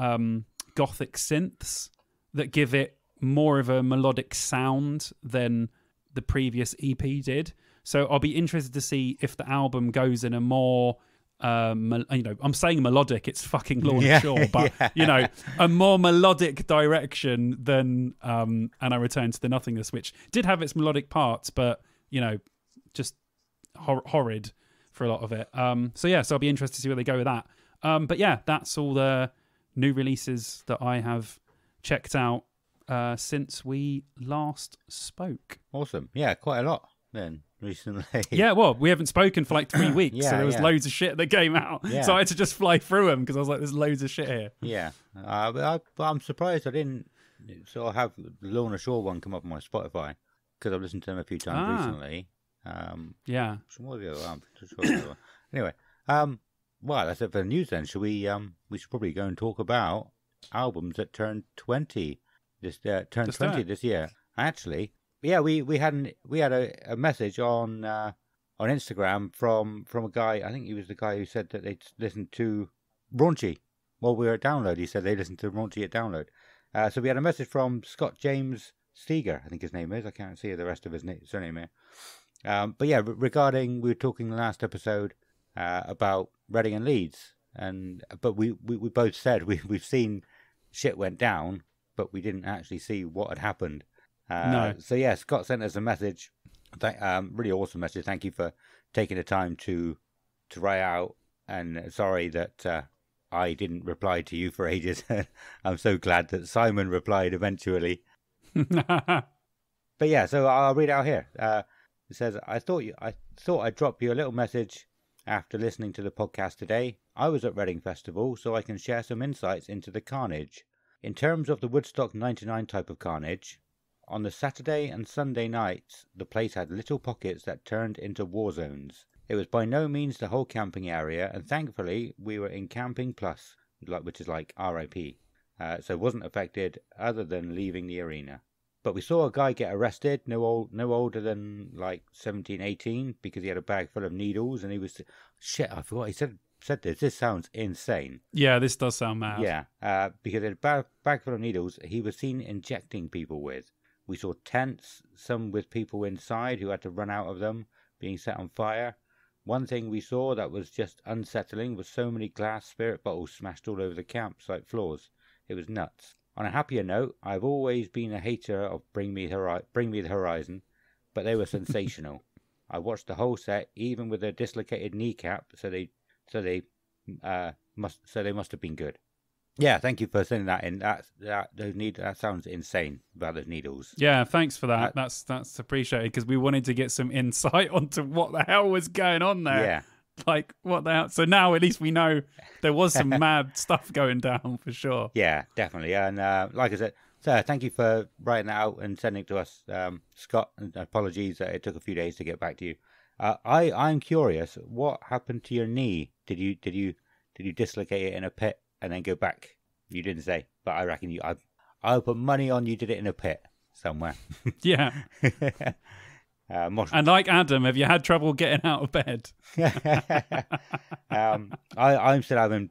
gothic synths that give it more of a melodic sound than the previous EP did. So I'll be interested to see if the album goes in a more I'm saying melodic, it's fucking Lorna Shore, but a more melodic direction than And I Return to the Nothingness, which did have its melodic parts, but just horrid for a lot of it. So I'll be interested to see where they go with that. But yeah, that's all the new releases that I have checked out since we last spoke. Awesome. Yeah, quite a lot then recently. Yeah, well, we haven't spoken for like 3 weeks, so there was loads of shit that came out. Yeah. So I had to just fly through them because I was like, there's loads of shit here. Yeah. But I'm surprised I didn't sort of have the Lorna Shore one come up on my Spotify because I've listened to them a few times recently. Yeah. What was the other one? Anyway, well, that's it for the news then. Should we should probably go and talk about albums that turned 20 this year. Actually, yeah, we had a message on Instagram from a guy. I think he was the guy who said that they'd listened to Raunchy while we were at Download. He said they listened to Raunchy at Download. So we had a message from Scott James Steger, I think his name is. I can't see the rest of his surname here. But yeah, regarding, we were talking the last episode about Reading and Leeds, but we both said we've seen shit went down, but we didn't actually see what had happened. No. So yeah, Scott sent us a message. Really awesome message. Thank you for taking the time to write out. And sorry that I didn't reply to you for ages. I'm so glad that Simon replied eventually. But yeah, so I'll read out here. It says, I thought I'd drop you a little message after listening to the podcast today. I was at Reading Festival, so I can share some insights into the carnage. In terms of the Woodstock 99 type of carnage, on the Saturday and Sunday nights, the place had little pockets that turned into war zones. It was by no means the whole camping area, and thankfully we were in Camping Plus, which is like RIP, so it wasn't affected other than leaving the arena. But we saw a guy get arrested, no older than like 17, 18, because he had a bag full of needles, and he was... Shit, I forgot he said this. This sounds insane. Yeah, this does sound mad. Yeah, because he had a bag full of needles he was seen injecting people with. We saw tents, some with people inside who had to run out of them, being set on fire. One thing we saw that was just unsettling was so many glass spirit bottles smashed all over the campsite floors. It was nuts. On a happier note, I've always been a hater of Bring Me the Horizon, but they were sensational. I watched the whole set, even with a dislocated kneecap, so they must have been good. Yeah, thank you for sending that in. That sounds insane about those needles. Yeah, thanks for that. That's appreciated because we wanted to get some insight onto what the hell was going on there. Yeah. Like, what the hell? So now at least we know there was some mad stuff going down for sure. Yeah, definitely. And like I said, so thank you for writing that out and sending it to us, Scott. And apologies that it took a few days to get back to you. I'm curious, what happened to your knee? Did you dislocate it in a pit and then go back? You didn't say, but I reckon I'll put money on you did it in a pit somewhere. Yeah. And like Adam, have you had trouble getting out of bed? I'm still having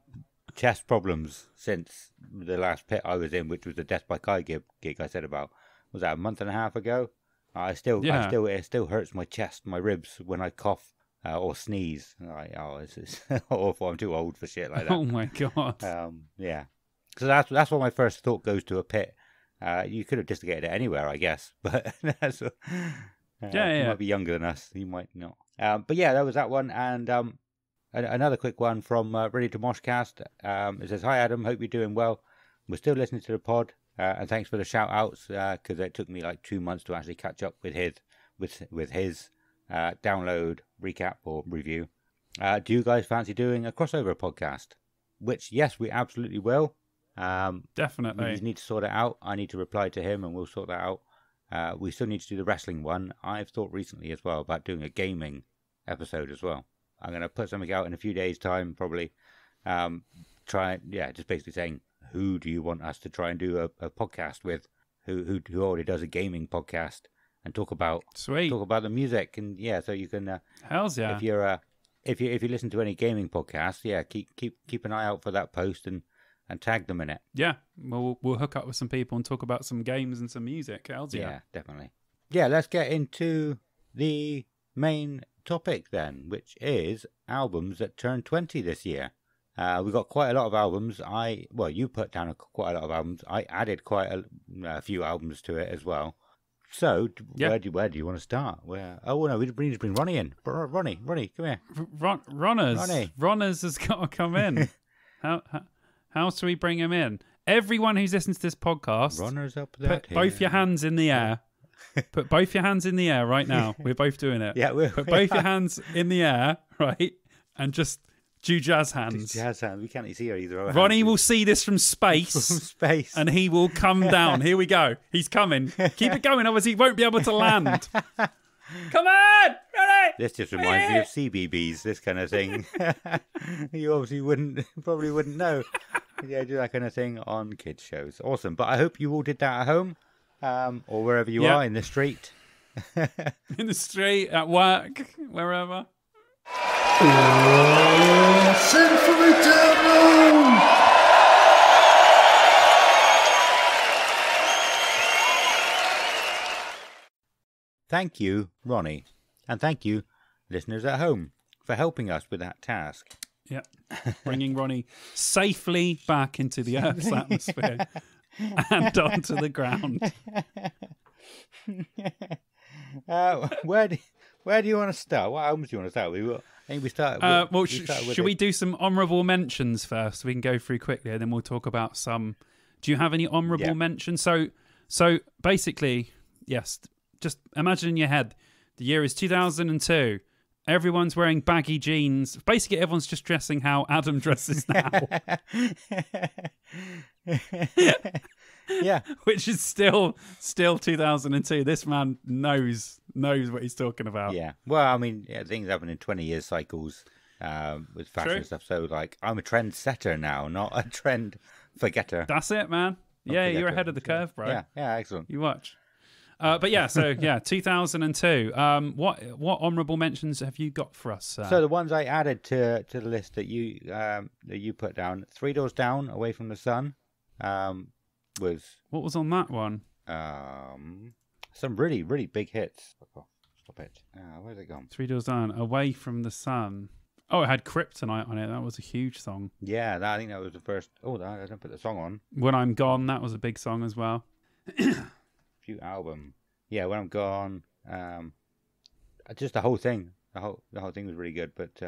chest problems since the last pit I was in, which was the Death by Kai gig I said about. Was that a month and a half ago? It still hurts my chest, my ribs when I cough or sneeze. This is awful. I'm too old for shit like that. Oh my god. Yeah. So that's what my first thought goes to, a pit. You could have dislocated it anywhere, I guess, but that's. You might be younger than us. You might not. But yeah, that was that one. And another quick one from Ready to Moshcast. It says, "Hi Adam, hope you're doing well. We're still listening to the pod, and thanks for the shout outs because it took me like 2 months to actually catch up with his download recap or review. Do you guys fancy doing a crossover podcast? Which yes, we absolutely will. Definitely. We just need to sort it out. I need to reply to him, and we'll sort that out. We still need to do the wrestling one. I've thought recently as well about doing a gaming episode as well. I'm going to put something out in a few days' time, probably. Just basically saying, who do you want us to try and do a podcast with? who already does a gaming podcast and talk about the music. And yeah, so you can hells yeah. If you listen to any gaming podcast, yeah, keep an eye out for that post and tag them in it. Yeah, we'll hook up with some people and talk about some games and some music. Hells yeah. Yeah, definitely. Yeah, let's get into the main topic then, which is albums that turned 20 this year. We've got quite a lot of albums. You put down quite a lot of albums. I added quite a few albums to it as well. So, where do you want to start? Oh no, we need to bring Ronnie in. Ronnie, come here. Runners has got to come in. How should we bring him in? Everyone who's listened to this podcast, Runners up there. Put both your hands in the air. Put both your hands in the air right now. We're both doing it. Yeah, put both your hands in the air, right, and just do jazz hands. Jazz hands. We can't see her either. Ronnie will see this from space. And he will come down. Here we go. He's coming. Keep it going, otherwise he won't be able to land. Come on, Ronnie! This just reminds me of CBBS, this kind of thing. You obviously probably wouldn't know. Yeah, do that kind of thing on kids' shows. Awesome. But I hope you all did that at home. Or wherever you are, in the street. In the street, at work, wherever. Sing for me, devil! Thank you, Ronnie. And thank you, listeners at home, for helping us with that task. Yeah. Bringing Ronnie safely back into the Earth's atmosphere. And onto the ground. Where do you want to start? What albums do you want to start with? I think we start. Should we do some honourable mentions first? We can go through quickly, and then we'll talk about some. Do you have any honourable mentions? So basically, yes. Just imagine in your head, the year is 2002. Everyone's wearing baggy jeans. Basically, everyone's just dressing how Adam dresses now. Yeah, which is still 2002. This man knows what he's talking about. Yeah. Well, I mean, things happen in 20 year cycles with fashion stuff. So, like, I'm a trend setter now, not a trend forgetter. That's it, man. You're ahead of the curve, bro. Yeah, excellent. You watch. But yeah, so yeah, 2002. What honourable mentions have you got for us? So the ones I added to the list that you put down, 3 Doors Down, Away from the Sun, was what was on that one? Some really big hits. Stop it! Where's it gone? 3 Doors Down, Away from the Sun. Oh, it had Kryptonite on it. That was a huge song. Yeah, I think that was the first. Oh, I didn't put the song on. When I'm Gone, that was a big song as well. Album, yeah. When I'm Gone, just the whole thing. The whole thing was really good. But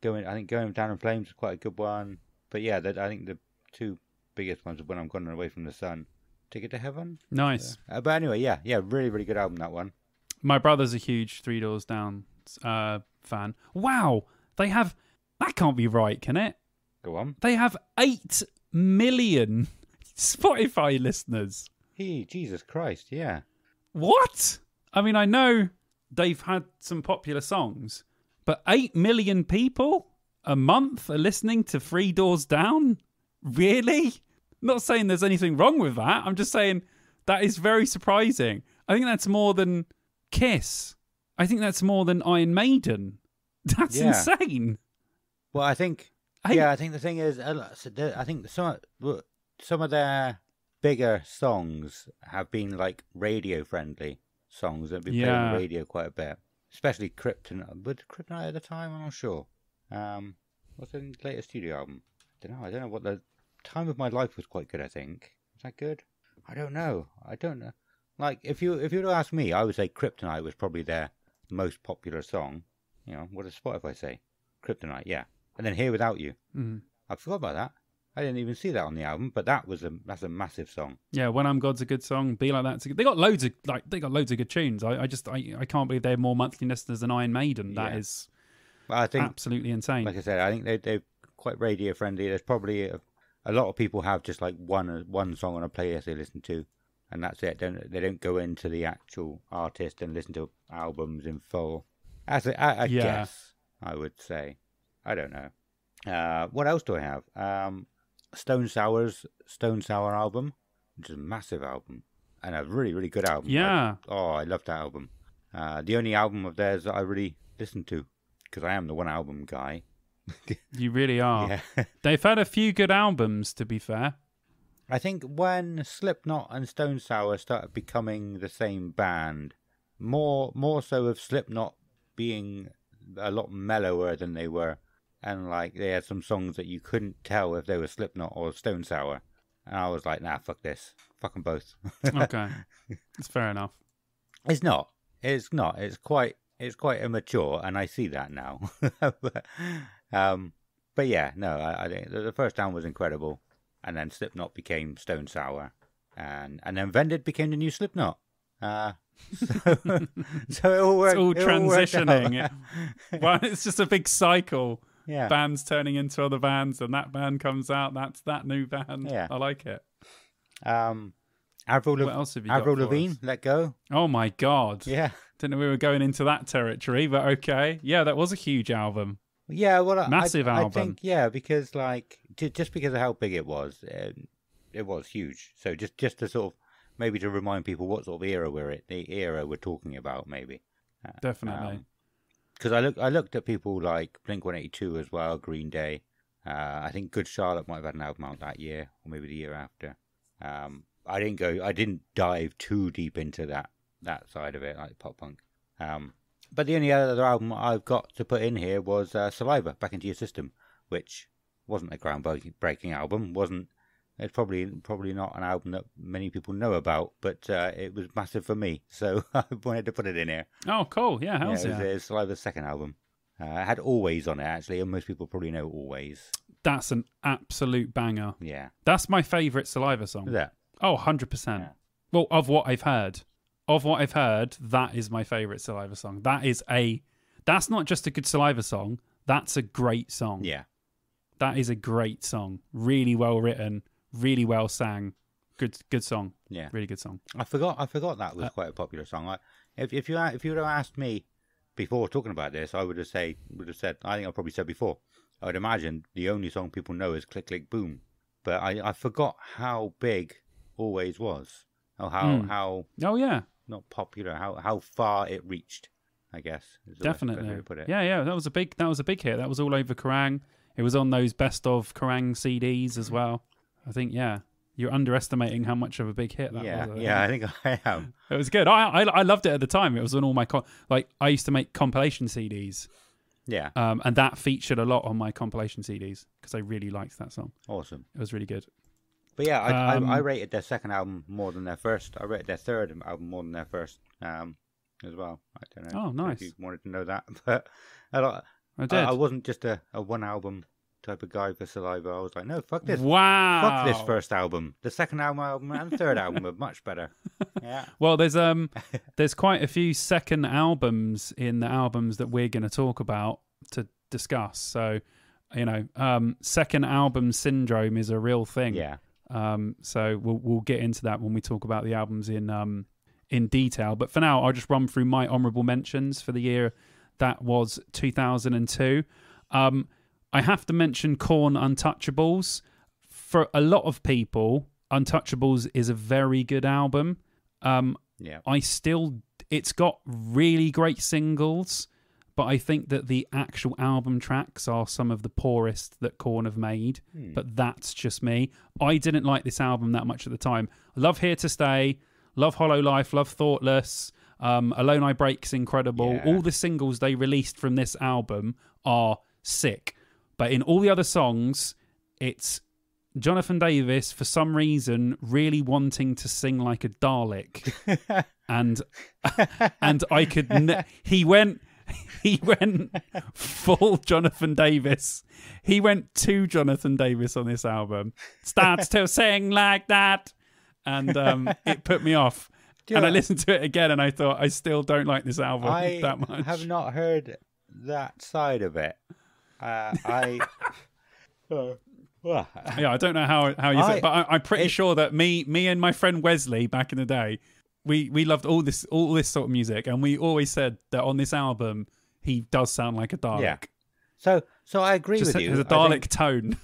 Going Down in Flames was quite a good one. But yeah, I think the 2 biggest ones are When I'm Gone and Away from the Sun. Ticket to Heaven. Nice. But anyway, yeah, really good album, that one. My brother's a huge 3 Doors Down fan. Wow, they have. That can't be right, can it? Go on. They have 8 million Spotify listeners. Jesus Christ, yeah. What? I mean, I know they've had some popular songs, but 8 million people a month are listening to 3 Doors Down? Really? Not saying there's anything wrong with that. I'm just saying that is very surprising. I think that's more than Kiss. I think that's more than Iron Maiden. That's insane. Well, I think the thing is, I think some of their bigger songs have been like radio friendly songs that have been played on the radio quite a bit, especially Kryptonite. But Kryptonite at the time, I'm not sure. What's the latest studio album? I don't know what the Time of My Life was quite good. I think is that good? I don't know. Like if you were to ask me, I would say Kryptonite was probably their most popular song. You know, what does Spotify say? Kryptonite, yeah. And then Here Without You. Mm-hmm. I forgot about that. I didn't even see that on the album, but that's a massive song. Yeah, When I'm God's a good song. Be Like That's a good. They got loads of good tunes. I can't believe they have more monthly listeners than Iron Maiden. That is, I think, absolutely insane. Like I said, I think they're quite radio friendly. There's probably a lot of people have just like one song on a playlist they listen to, and that's it. They don't go into the actual artist and listen to albums in full. I guess I would say. I don't know. What else do I have? Stone Sour's Stone Sour album, which is a massive album. and a really, really good album. Yeah. I love that album. The only album of theirs that I really listened to, because I am the one album guy. You really are. Yeah. They've had a few good albums, to be fair. I think when Slipknot and Stone Sour started becoming the same band, more so of Slipknot being a lot mellower than they were, and like they had some songs that you couldn't tell if they were Slipknot or Stone Sour, and I was like, nah, fuck this, fuck them both. Okay, it's fair enough. It's not. It's quite immature, and I see that now. But yeah, no, I think the first album was incredible, and then Slipknot became Stone Sour, and then Vended became the new Slipknot. So it all worked. It's all transitioning. Well, it's just a big cycle. Yeah. Bands turning into other bands, and that band comes out. That's that new band. Yeah. I like it. Avril What else have you got Avril for Lavigne, us? Let Go. Oh my God. Yeah. Didn't know we were going into that territory, but okay. Yeah, that was a huge album. Yeah, well, Massive I album. think, yeah, because like just because of how big it was huge. So just to sort of maybe to remind people what sort of era we're talking about, maybe. Definitely. Because I looked at people like Blink-182 as well, Green Day. I think Good Charlotte might have had an album out that year, or maybe the year after. I didn't dive too deep into that side of it, like pop punk. But the only other album I've got to put in here was Saliva, Back Into Your System, which wasn't a groundbreaking album. It's probably not an album that many people know about, but it was massive for me, so I wanted to put it in here. Oh, cool. Yeah, how's it was Saliva's second album. It had Always on it, actually, and most people probably know Always. That's an absolute banger. Yeah. That's my favourite Saliva song. Is that? Oh, 100%. Yeah. Well, of what I've heard, that is my favourite Saliva song. That's not just a good Saliva song, that's a great song. Yeah. That is a great song. Really well written, really well sang. Good song. Yeah. Really good song. I forgot that was quite a popular song. If you would have asked me before talking about this, I would have said, I think I probably said before, I would imagine the only song people know is Click Click Boom. But I forgot how big Always was. How Oh yeah. Not popular, how far it reached, I guess. Is the best way Definitely. to put it. Yeah, that was a big hit. That was all over Kerrang. It was on those best of Kerrang CDs as well. I think, yeah. You're underestimating how much of a big hit that was. I think I am. It was good. I loved it at the time. It was on all my I used to make compilation CDs. Yeah. And that featured a lot on my compilation CDs because I really liked that song. Awesome. It was really good. But yeah, I rated their second album more than their first. I rated their third album more than their first as well. I don't know. Oh, nice. If you wanted to know that, but I did. I wasn't just a one album type of guy for Saliva. I was like, no, fuck this. Wow. Fuck this first album. The second album and the third album are much better. Yeah. Well, there's quite a few second albums in the albums that we're going to talk about to discuss. So, second album syndrome is a real thing. Yeah. So we'll get into that when we talk about the albums in detail. But for now, I'll just run through my honourable mentions for the year that was 2002. I have to mention Korns Untouchables. For a lot of people, Untouchables is a very good album. Yeah. It's got really great singles, but I think that the actual album tracks are some of the poorest that Korn have made. But that's just me. I didn't like this album that much at the time. I love Here to Stay, love Hollow Life, love Thoughtless, Alone I Break's incredible. Yeah. All the singles they released from this album are sick. But in all the other songs, it's Jonathan Davis, for some reason, really wanting to sing like a Dalek. and I could... He went full Jonathan Davis. He went to Jonathan Davis on this album. Starts to sing like that. And it put me off. And I listened to it again and I thought, I still don't like this album that much. I have not heard that side of it. Yeah, I don't know how you say it, but I'm pretty sure that me and my friend Wesley back in the day, we loved all this sort of music, and we always said that on this album he does sound like a Dalek. Yeah. So I agree with you. There's a Dalek tone.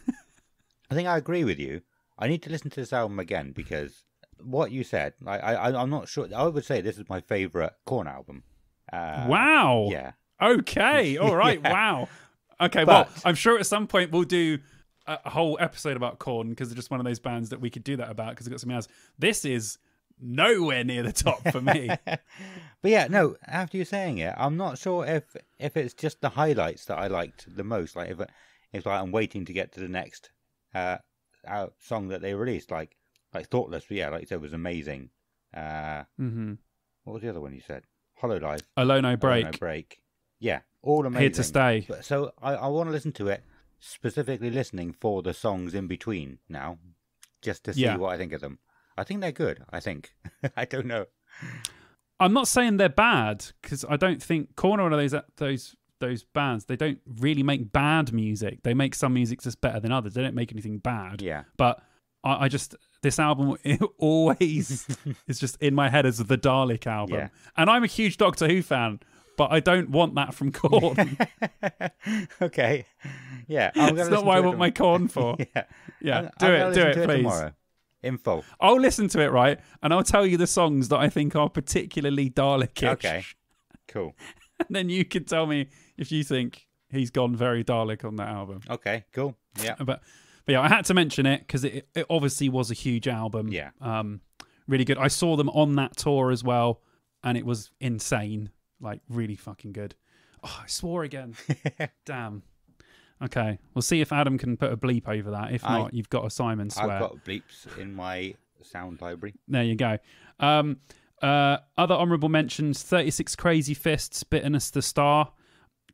I think I agree with you. I need to listen to this album again because what you said, I'm not sure. I would say this is my favourite Korn album. Wow. Yeah. Okay. All right. Yeah. Wow. Okay. But- well, I'm sure at some point we'll do a whole episode about Korn because they're just one of those bands that we could do that about because they've got something else. This is nowhere near the top for me. But yeah, no. After you saying it, I'm not sure if it's just the highlights that I liked the most. Like if it's like I'm waiting to get to the next song that they released, like Thoughtless. But yeah, like you said, was amazing. What was the other one you said? Hololive. Alone I Break. Alone I Break. Yeah, all amazing. Here to Stay. But, so I want to listen to it, specifically listening for the songs in between now, just to see what I think of them. I think they're good. I think. I don't know. I'm not saying they're bad because I don't think Korn are one of those bands. They don't really make bad music. They make some music that's better than others. They don't make anything bad. Yeah. But I just this album it always is just in my head as the Dalek album. Yeah. And I'm a huge Doctor Who fan, but I don't want that from Korn. Okay. Yeah. It's not what I want my Korn for. Yeah. Do it, please. Tomorrow. In full. I'll listen to it, right? And I'll tell you the songs that I think are particularly Dalek-ish. Okay. Cool. And then you can tell me if you think he's gone very Dalek on that album. Okay. Cool. Yeah. But yeah, I had to mention it because it obviously was a huge album. Yeah. Really good. I saw them on that tour as well, and it was insane. Like, really fucking good. Oh, I swore again. Damn. Okay, we'll see if Adam can put a bleep over that. If not, you've got a Simon swear. I've got bleeps in my sound library. There you go. Other honourable mentions, 36 Crazy Fists, Bitterness the Star.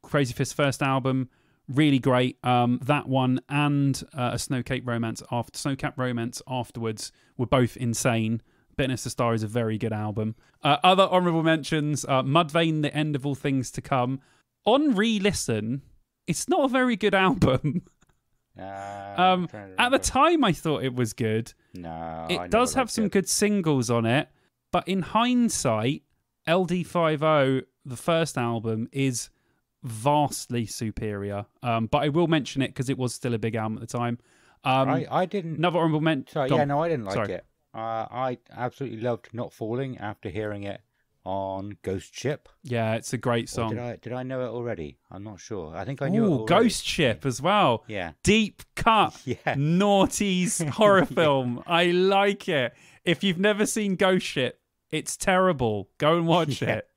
Crazy Fist's first album, really great. That one and a Snowcap Romance afterwards were both insane. Bitterness the Star is a very good album. Other honourable mentions, Mudvayne, The End of All Things to Come. On re-listen, it's not a very good album. At the time, I thought it was good. No, it does have some good singles on it, but in hindsight, LD50, the first album, is vastly superior. But I will mention it because it was still a big album at the time. I didn't. Another honorable mention. I didn't like it. I absolutely loved Not Falling after hearing it on Ghost Ship. Yeah, it's a great song. Did I know it already? I'm not sure. I think I knew it already. Ghost Ship as well. Yeah. Deep cut. Yeah. Naughties horror film. I like it. If you've never seen Ghost Ship, it's terrible. Go and watch it.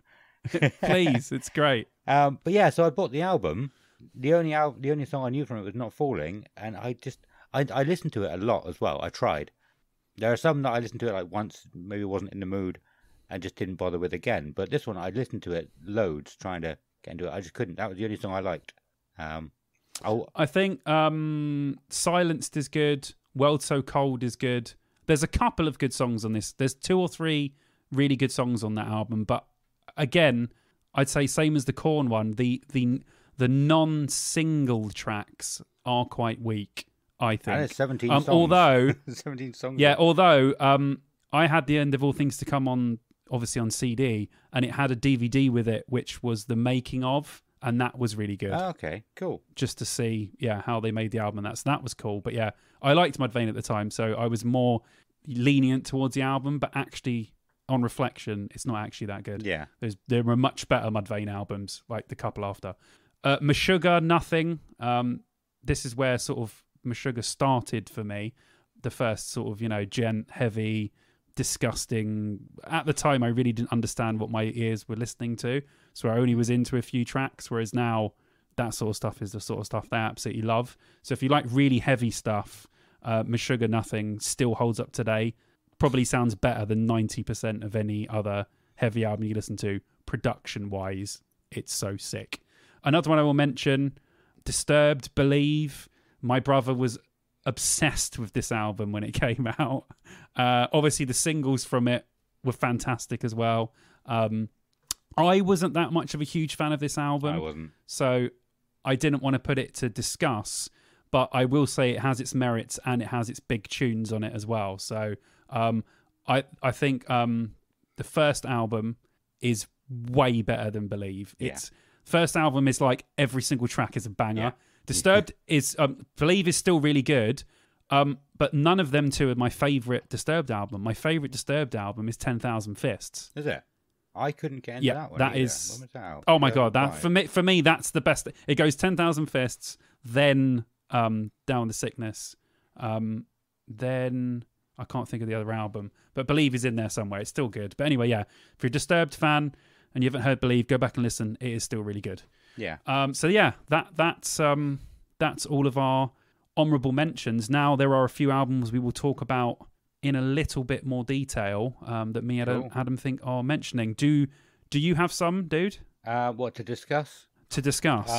Please, it's great. But yeah, so I bought the album. The only song I knew from it was Not Falling, and I listened to it a lot as well. I tried. There are some that I listened to it like once, maybe wasn't in the mood, and just didn't bother with again. But this one, I listened to it loads, trying to get into it. I just couldn't. That was the only song I liked. I think Silenced is good. World So Cold is good. There's a couple of good songs on this. There's 2 or 3 really good songs on that album. But again, I'd say same as the Korn one. The non-single tracks are quite weak, I think. And it's 17 songs. Although 17 songs. Yeah, although I had The End of All Things to Come on, obviously on CD, and it had a DVD with it, which was the making of, and that was really good. Oh, okay, cool. Just to see, how they made the album, and that was cool. But yeah, I liked Mudvayne at the time, so I was more lenient towards the album, but actually, on reflection, it's not actually that good. Yeah. There were much better Mudvayne albums, like the couple after. Meshuggah, Nothing. This is where sort of Meshuggah started for me. The first sort of, gent, heavy, disgusting. At the time, I really didn't understand what my ears were listening to, so I only was into a few tracks, whereas now that sort of stuff is the sort of stuff they absolutely love. So if you like really heavy stuff, Meshuggah, Nothing still holds up today. Probably sounds better than 90% of any other heavy album you listen to, production-wise. It's so sick. Another one I will mention, Disturbed, Believe. My brother was obsessed with this album when it came out. Obviously, the singles from it were fantastic as well. I wasn't that much of a huge fan of this album. I wasn't. So I didn't want to put it to discuss, but I will say it has its merits and it has its big tunes on it as well. So I think the first album is way better than Believe. Its first album is like every single track is a banger. Yeah. Disturbed is Believe is still really good. But none of them two are my favourite Disturbed album. My favourite Disturbed album is 10,000 Fists. Is it? I couldn't get into that one. That either. is. When was that out? Oh my god! That for me, that's the best. It goes 10,000 Fists, then Down the Sickness, then I can't think of the other album, but Believe is in there somewhere. It's still good. But anyway, yeah. If you're a Disturbed fan and you haven't heard Believe, go back and listen. It is still really good. Yeah. So yeah, that's all of our honourable mentions. Now there are a few albums we will talk about in a little bit more detail that me and Adam think are mentioning. Do you have some, dude? What to discuss? To discuss,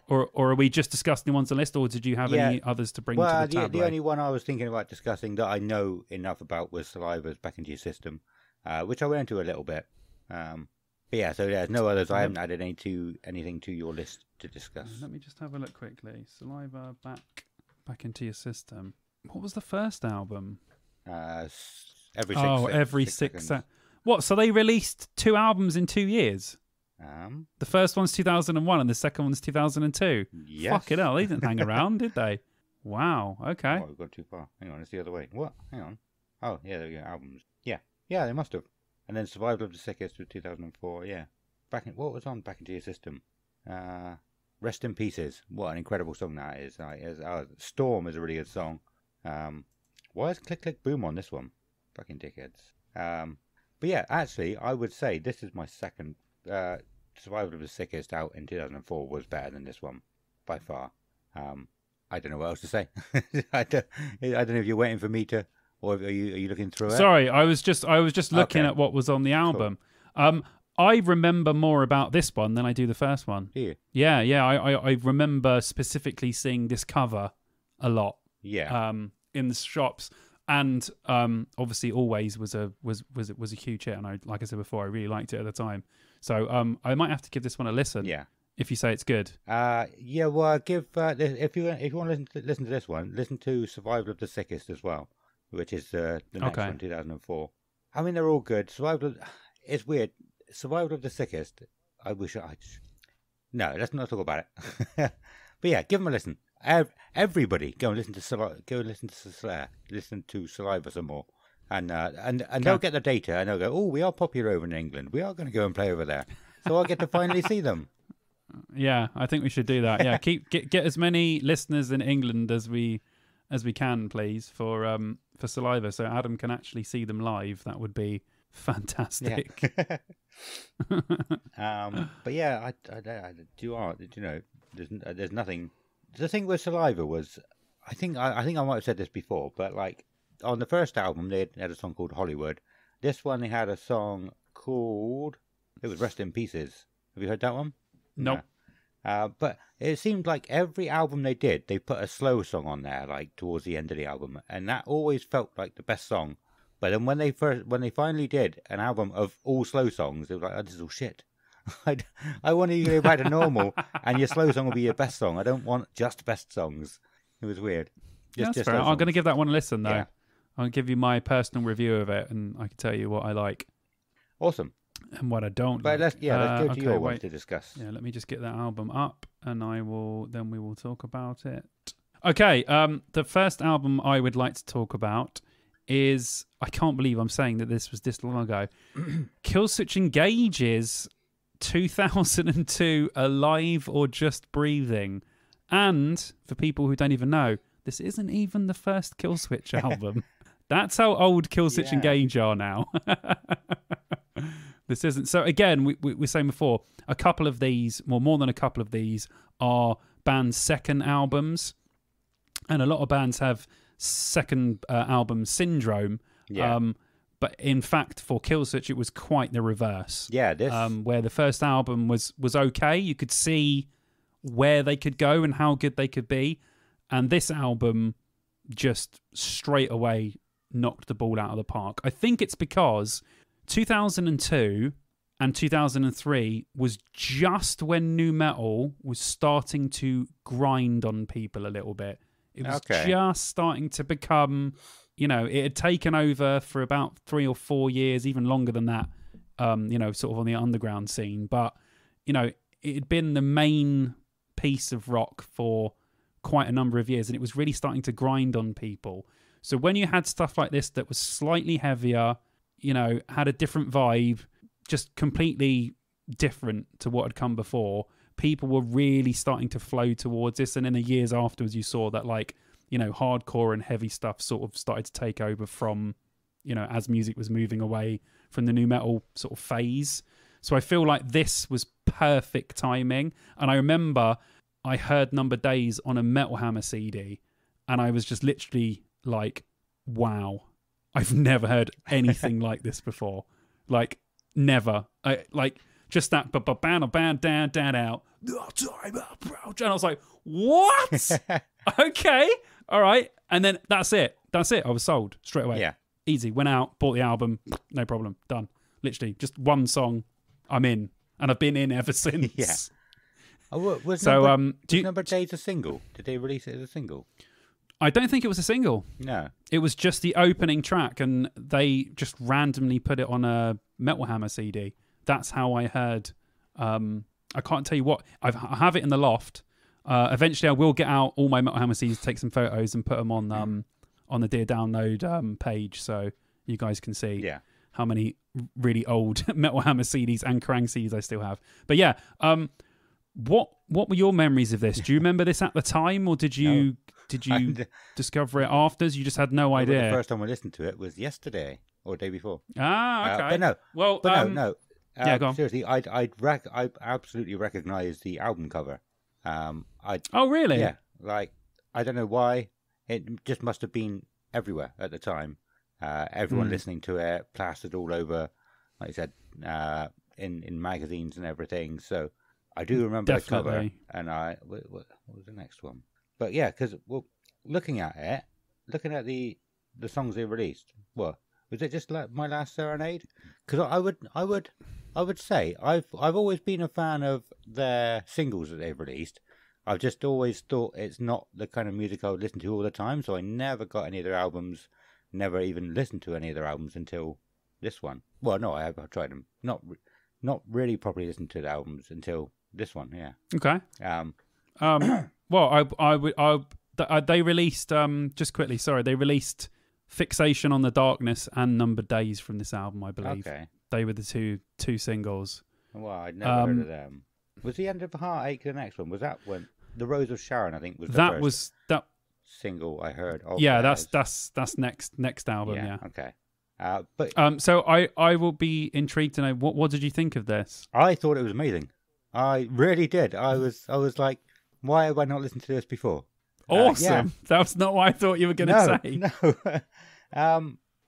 or are we just discussing the ones on the list, or did you have any others to bring to the tableau? The only one I was thinking about discussing that I know enough about was Salivas Back into Your System, which I went into a little bit. But yeah, so there's no others. I haven't added anything to your list to discuss. Let me just have a look quickly. Saliva Back into Your System. What was the first album? Every 6 seconds. What? So they released 2 albums in 2 years? The first one's 2001 and the second one's 2002. Yes. Fucking hell, they didn't hang around, did they? Wow. Okay. Oh, we've gone too far. Hang on, it's the other way. What? Hang on. Oh, yeah, there we go. Albums. Yeah, they must have. And then Survival of the Sickest was 2004. Yeah. What was on Back into Your System? Rest in Pieces. What an incredible song that is. Storm is a really good song. Why is Click Click Boom on this one? Fucking dickheads. But yeah, actually, I would say this is my second. Survival of the Sickest out in 2004 was better than this one by far. I don't know what else to say. I don't know if you're waiting for me to, or are you looking through it? Sorry, I was just looking at what was on the album. Cool. I remember more about this one than I do the first one. Do you? Yeah. I remember specifically seeing this cover a lot. Yeah. In the shops. And obviously, Always was a huge hit, and like I said before, I really liked it at the time. So I might have to give this one a listen. Yeah, if you say it's good. Yeah. Well, give if you want to listen to this one, listen to Survival of the Sickest as well, which is the next one, 2004. I mean, they're all good. It's weird. Survival of the Sickest. No, let's not talk about it. But yeah, give them a listen. Everybody, go and listen to Saliva some more, and they'll get the data, and they'll go, oh, we are popular over in England. We are going to go and play over there, so I'll get to finally see them. Yeah, I think we should do that. Yeah, get as many listeners in England as we can, please, for Saliva, so Adam can actually see them live. That would be fantastic. Yeah. But yeah, there's nothing. The thing with Saliva was, I think I might have said this before, but like on the first album they had a song called Hollywood. This one they had a song called, it was Rest in Pieces. Have you heard that one? No. But it seemed like every album they did, they put a slow song on there, like towards the end of the album, and that always felt like the best song. But then when they finally did an album of all slow songs, it was like, oh, this is all shit. I want you to go back to normal, and your slow song will be your best song. I don't want just best songs. It was weird. That's fair. I'm going to give that one a listen, though. Yeah. I'll give you my personal review of it, and I can tell you what I like. Awesome. And what I don't. But let's go to your one to discuss. Yeah, let me just get that album up, and we will talk about it. Okay, the first album I would like to talk about is, I can't believe I'm saying that this was this long ago, Killswitch Engages 2002 Alive or Just Breathing. And for people who don't even know, this isn't even the first Killswitch album. That's how old Killswitch Engage are now. This isn't. So again, we were saying before, a couple of these, more than a couple of these, are bands' second albums. And a lot of bands have second album syndrome. Yeah. But in fact, for Killswitch, it was quite the reverse. Yeah, this where the first album was okay. You could see where they could go and how good they could be. And this album just straight away knocked the ball out of the park. I think it's because 2002 and 2003 was just when nu metal was starting to grind on people a little bit. It was just starting to become, it had taken over for about 3 or 4 years, even longer than that, sort of on the underground scene. But, it had been the main piece of rock for quite a number of years, and it was really starting to grind on people. So when you had stuff like this that was slightly heavier, you know, had a different vibe, just completely different to what had come before, people were really starting to flow towards this. And in the years afterwards, you saw that, like, you know, hardcore and heavy stuff sort of started to take over from, you know, as music was moving away from the nu metal sort of phase. So I feel like this was perfect timing. And I remember I heard Number Days on a Metal Hammer CD, and I was just literally like, wow, I've never heard anything like this before. Like, never. Just that band down out. And I was like, what? Okay, all right. And then that's it. I was sold straight away. Yeah. Easy. Went out, bought the album, no problem, done. Literally, just one song, I'm in, and I've been in ever since. Yeah. Oh, was Number Days a single? Did they release it as a single? I don't think it was a single. No. It was just the opening track, and they just randomly put it on a Metal Hammer CD. That's how I heard. I can't tell you what. I have it in the loft. Eventually, I will get out all my Metal Hammer CDs, take some photos, and put them on the Dear Download page, so you guys can see how many really old Metal Hammer CDs and Kerrang CDs I still have. But yeah, what were your memories of this? Do you remember this at the time, or did you discover it after? You just had no idea. The first time I listened to it was yesterday or the day before. Ah, okay. But no. Well, no. Yeah, go on. Seriously, I absolutely recognise the album cover. Oh, really? Yeah. Like, I don't know why. It just must have been everywhere at the time. Everyone listening to it, plastered all over, like I said, in magazines and everything. So I do remember the cover. And what was the next one? But yeah, because looking at the songs they released, was it just like My Last Serenade? Because I would say I've always been a fan of their singles that they've released. I've just always thought it's not the kind of music I would listen to all the time, so I never got any of their albums, never even listened to any of their albums until this one. Well, no, I've tried them. Not really properly listened to the albums until this one, yeah. Okay. Well, they released, just quickly, sorry, they released Fixation on the Darkness and Number Days from this album, I believe. Okay. They were the two singles. Well, I'd never heard of them. Was the End of the Heartache the next one? Was that when The Rose of Sharon? I think was the first single I heard. Of that's next album. Yeah. Okay. So I will be intrigued to know what did you think of this? I thought it was amazing. I really did. I was like, why have I not listened to this before? Awesome. That was not what I thought you were going to say. No.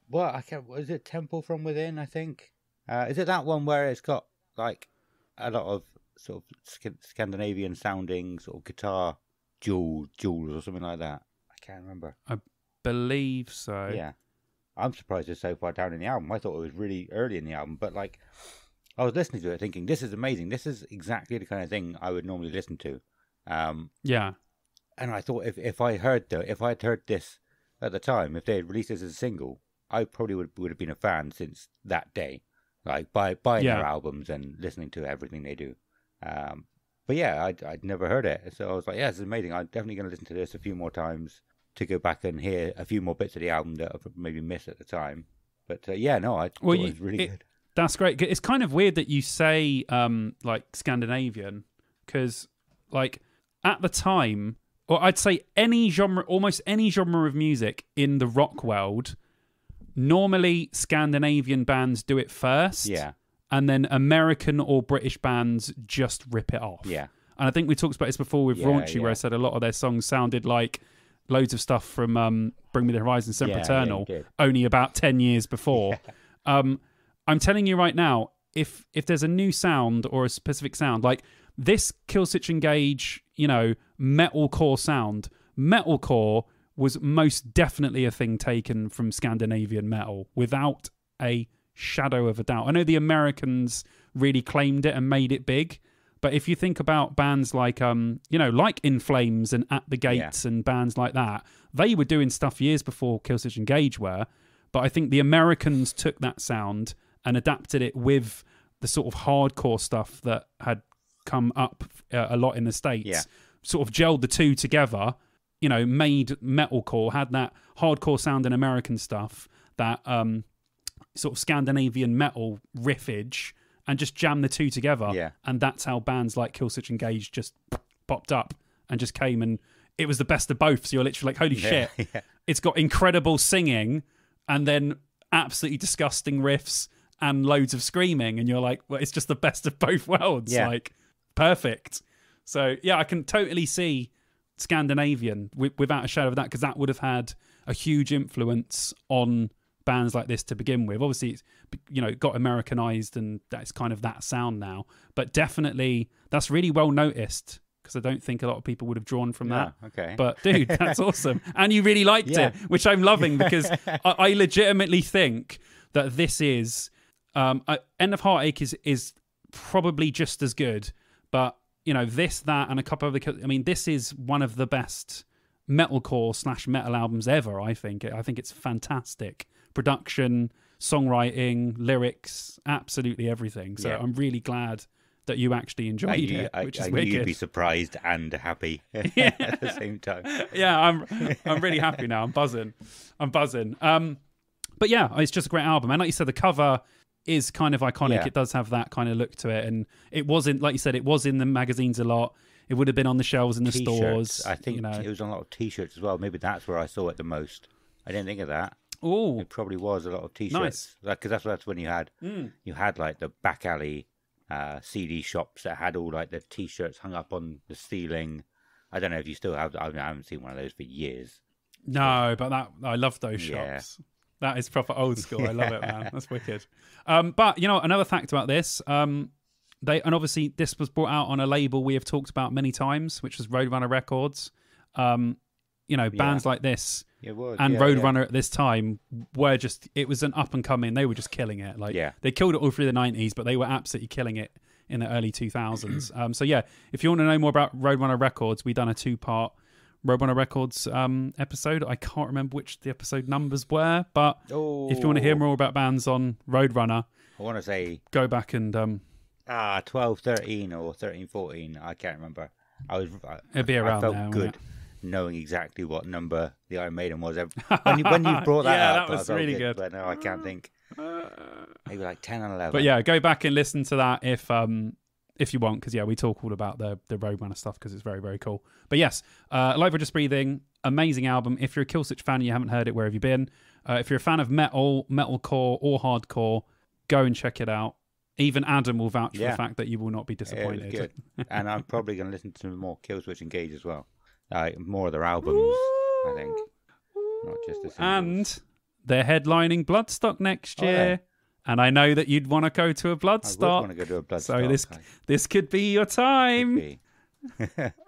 Well, I can't. Was it Temple from Within? I think. Is it that one where it's got like a lot of sort of Scandinavian sounding sort of guitar jewels or something like that? I can't remember. I believe so. Yeah. I'm surprised it's so far down in the album. I thought it was really early in the album, but like I was listening to it thinking, this is amazing. This is exactly the kind of thing I would normally listen to. Yeah. And I thought if I had heard this at the time, if they had released this as a single, I probably would have been a fan since that day. Like buying their albums and listening to everything they do. But yeah, I'd never heard it. So I was like, yeah, this is amazing. I'm definitely going to listen to this a few more times to go back and hear a few more bits of the album that I've maybe missed at the time. But I thought it was really good. That's great. It's kind of weird that you say like Scandinavian, because like at the time, or I'd say almost any genre of music in the rock world, normally Scandinavian bands do it first. Yeah. And then American or British bands just rip it off. Yeah. And I think we talked about this before with Raunchy, where I said a lot of their songs sounded like loads of stuff from Bring Me the Horizon, Sempiternal, only about 10 years before. I'm telling you right now, if there's a new sound or a specific sound, like this Killswitch Engage, metalcore sound, metalcore was most definitely a thing taken from Scandinavian metal, without a shadow of a doubt. I know the Americans really claimed it and made it big, but if you think about bands like like In Flames and At the Gates and bands like that, they were doing stuff years before Killswitch Engage were. But I think the Americans took that sound and adapted it with the sort of hardcore stuff that had come up a lot in the States. Sort of gelled the two together made metalcore, had that hardcore sound and American stuff, that sort of Scandinavian metal riffage, and just jammed the two together. Yeah. And that's how bands like Killswitch Engage just popped up and just came, and it was the best of both. So you're literally like, holy shit. Yeah. It's got incredible singing and then absolutely disgusting riffs and loads of screaming, and you're like, well, it's just the best of both worlds. Yeah. Like, perfect. So yeah, I can totally see Scandinavian without a shadow of that, because that would have had a huge influence on bands like this to begin with. Obviously, it's got Americanized, and that's kind of that sound now. But definitely, that's really well noticed, because I don't think a lot of people would have drawn from that. Okay. But dude, that's awesome, and you really liked it, which I'm loving, because I legitimately think that this is End of Heartache is probably just as good, but this, that, and a couple of other. I mean, this is one of the best metalcore / metal albums ever. I think it's fantastic production, songwriting, lyrics, absolutely everything. So I'm really glad that you actually enjoyed it, which is I wicked. knew you'd be surprised and happy at the same time. Yeah, I'm really happy now. I'm buzzing. But yeah, it's just a great album, and like you said, the cover is kind of iconic. Yeah. It does have that kind of look to it, and it wasn't, like you said, it was in the magazines a lot. It would have been on the shelves in the stores. I think it was on a lot of T-shirts as well. Maybe that's where I saw it the most. I didn't think of that. Oh, it probably was a lot of T-shirts. Nice. Because that's when you had like the back alley CD shops that had all like the T-shirts hung up on the ceiling. I don't know if you still have. I haven't seen one of those for years. No, but I love those shops. That is proper old school. I love it, man. That's wicked. But another fact about this, and obviously this was brought out on a label we have talked about many times, which was Roadrunner Records. Bands like this and Roadrunner at this time were just, it was an up and coming. They were just killing it. They killed it all through the 90s, but they were absolutely killing it in the early 2000s. So yeah, if you want to know more about Roadrunner Records, we've done a 2-part Roadrunner Records episode. I can't remember which the episode numbers were, but if you want to hear more about bands on Roadrunner, I want to say go back and 12, 13 or 13, 14. I can't remember. It'd be around I felt there, good knowing exactly what number the Iron Maiden was. When you brought that up, that was really good. But no, I can't think. Maybe like 10 and 11. But yeah, go back and listen to that if you want, because we talk all about the Roadrunner stuff, because it's very, very cool. But yes, Live or Just Breathing, amazing album. If you're a Killswitch fan and you haven't heard it, where have you been? If you're a fan of metalcore or hardcore, go and check it out. Even Adam will vouch for the fact that you will not be disappointed. It was good. And I'm probably going to listen to more Killswitch Engage as well. More of their albums, I think. Not just the singles. And they're headlining Bloodstock next year. And I know that you'd want to go to a Bloodstock. I would want to go to a Bloodstock. So this could be your time.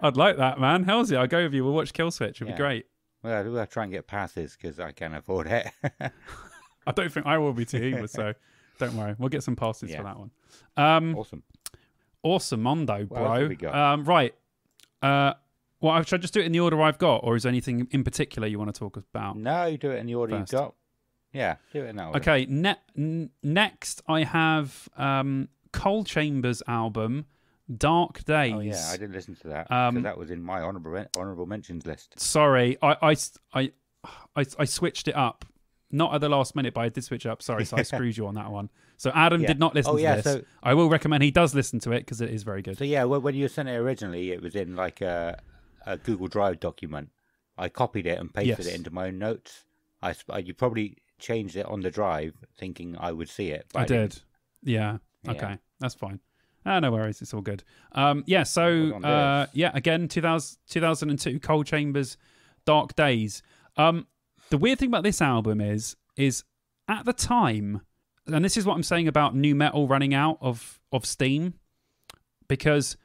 I'd like that, man. Hell's yeah, I'll go with you. We'll watch Killswitch. It'll be great. Well, we'll try and get passes, because I can't afford it. I don't think I will be too either, so don't worry. We'll get some passes for that one. Awesome Mondo, bro. Right. Well, should I just do it in the order I've got, or is there anything in particular you want to talk about? No, you do it in the order you've got. Yeah, do it in that order. Okay, next I have Coal Chambers' album, Dark Days. Oh yeah, I didn't listen to that, because that was in my honourable mentions list. Sorry, I switched it up. Not at the last minute, but I did switch it up. Sorry, so I screwed you on that one. So Adam did not listen to this. So I will recommend he does listen to it, because it is very good. So yeah, when you sent it originally, it was in like a Google Drive document. I copied it and pasted it into my own notes. You probably changed it on the drive thinking I would see it. But I did. Yeah. Okay. That's fine. No worries. It's all good. Again, 2002, Coal Chambers, Dark Days. The weird thing about this album is at the time, and this is what I'm saying about new metal running out of steam, because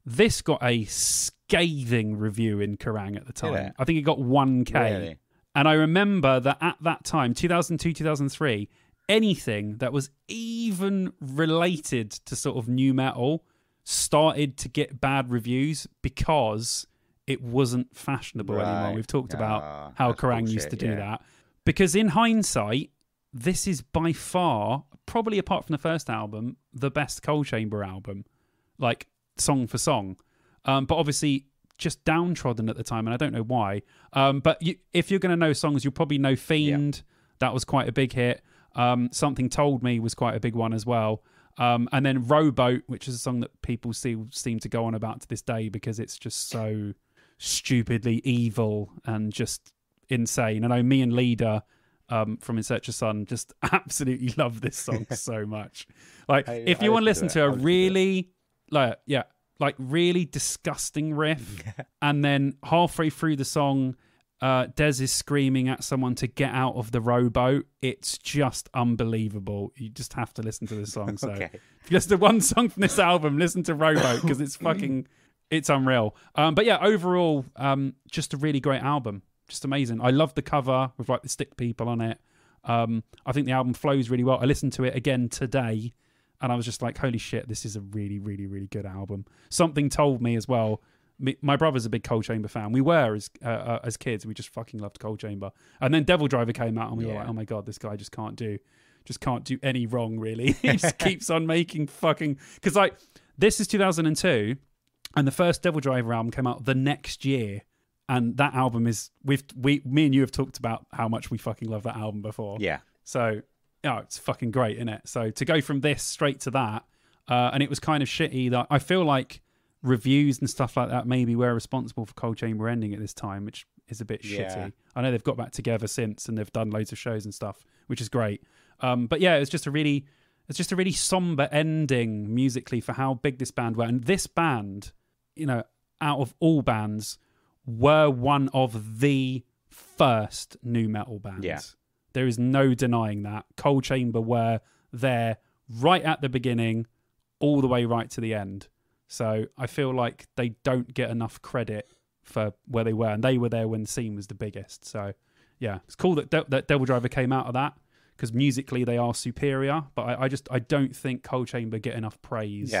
this got a scathing review in Kerrang at the time. I think it got 1K. Really? And I remember that at that time, 2002, 2003, anything that was even related to sort of new metal started to get bad reviews, because it wasn't fashionable anymore. We've talked about how Kerrang used to do that. Because in hindsight, this is by far, probably apart from the first album, the best Coal Chamber album, like song for song. But obviously, just downtrodden at the time, and I don't know why. But if you're going to know songs, you'll probably know Fiend. Yeah. That was quite a big hit. Something Told Me was quite a big one as well. And then Rowboat, which is a song that people seem to go on about to this day because it's just so stupidly evil and just insane. I know me and Leader from In Search of Sun just absolutely love this song so much. Like, if you want to listen to a really, really disgusting riff, and then halfway through the song, Des is screaming at someone to get out of the rowboat. It's just unbelievable. You just have to listen to this song. So if you listen to one song from this album, listen to Rowboat, because it's unreal. But yeah, overall, just a really great album. Just amazing. I love the cover with like the stick people on it. I think the album flows really well. I listened to it again today and I was just like, holy shit, this is a really, really, really good album. Something Told Me as well. My brother's a big Cold Chamber fan. We were as kids. We just fucking loved Cold Chamber. And then Devil Driver came out and we were like, oh my God, this guy just can't do any wrong, really. He just keeps on making fucking... Because like, this is 2002 and the first Devil Driver album came out the next year. And that album is... me and you have talked about how much we fucking love that album before. Yeah. So, it's fucking great, isn't it? So to go from this straight to that, and it was kind of shitty that I feel like reviews and stuff like that maybe were responsible for Cold Chamber ending at this time, which is a bit shitty. I know they've got back together since and they've done loads of shows and stuff, which is great. But yeah, it's just a really somber ending musically for how big this band were. And this band, out of all bands, were one of the first nu metal bands. Yeah. There is no denying that. Cold Chamber were there right at the beginning, all the way right to the end. So I feel like they don't get enough credit for where they were, and they were there when the scene was the biggest. So yeah, it's cool that that Devil Driver came out of that, because musically they are superior, but I don't think Cold Chamber get enough praise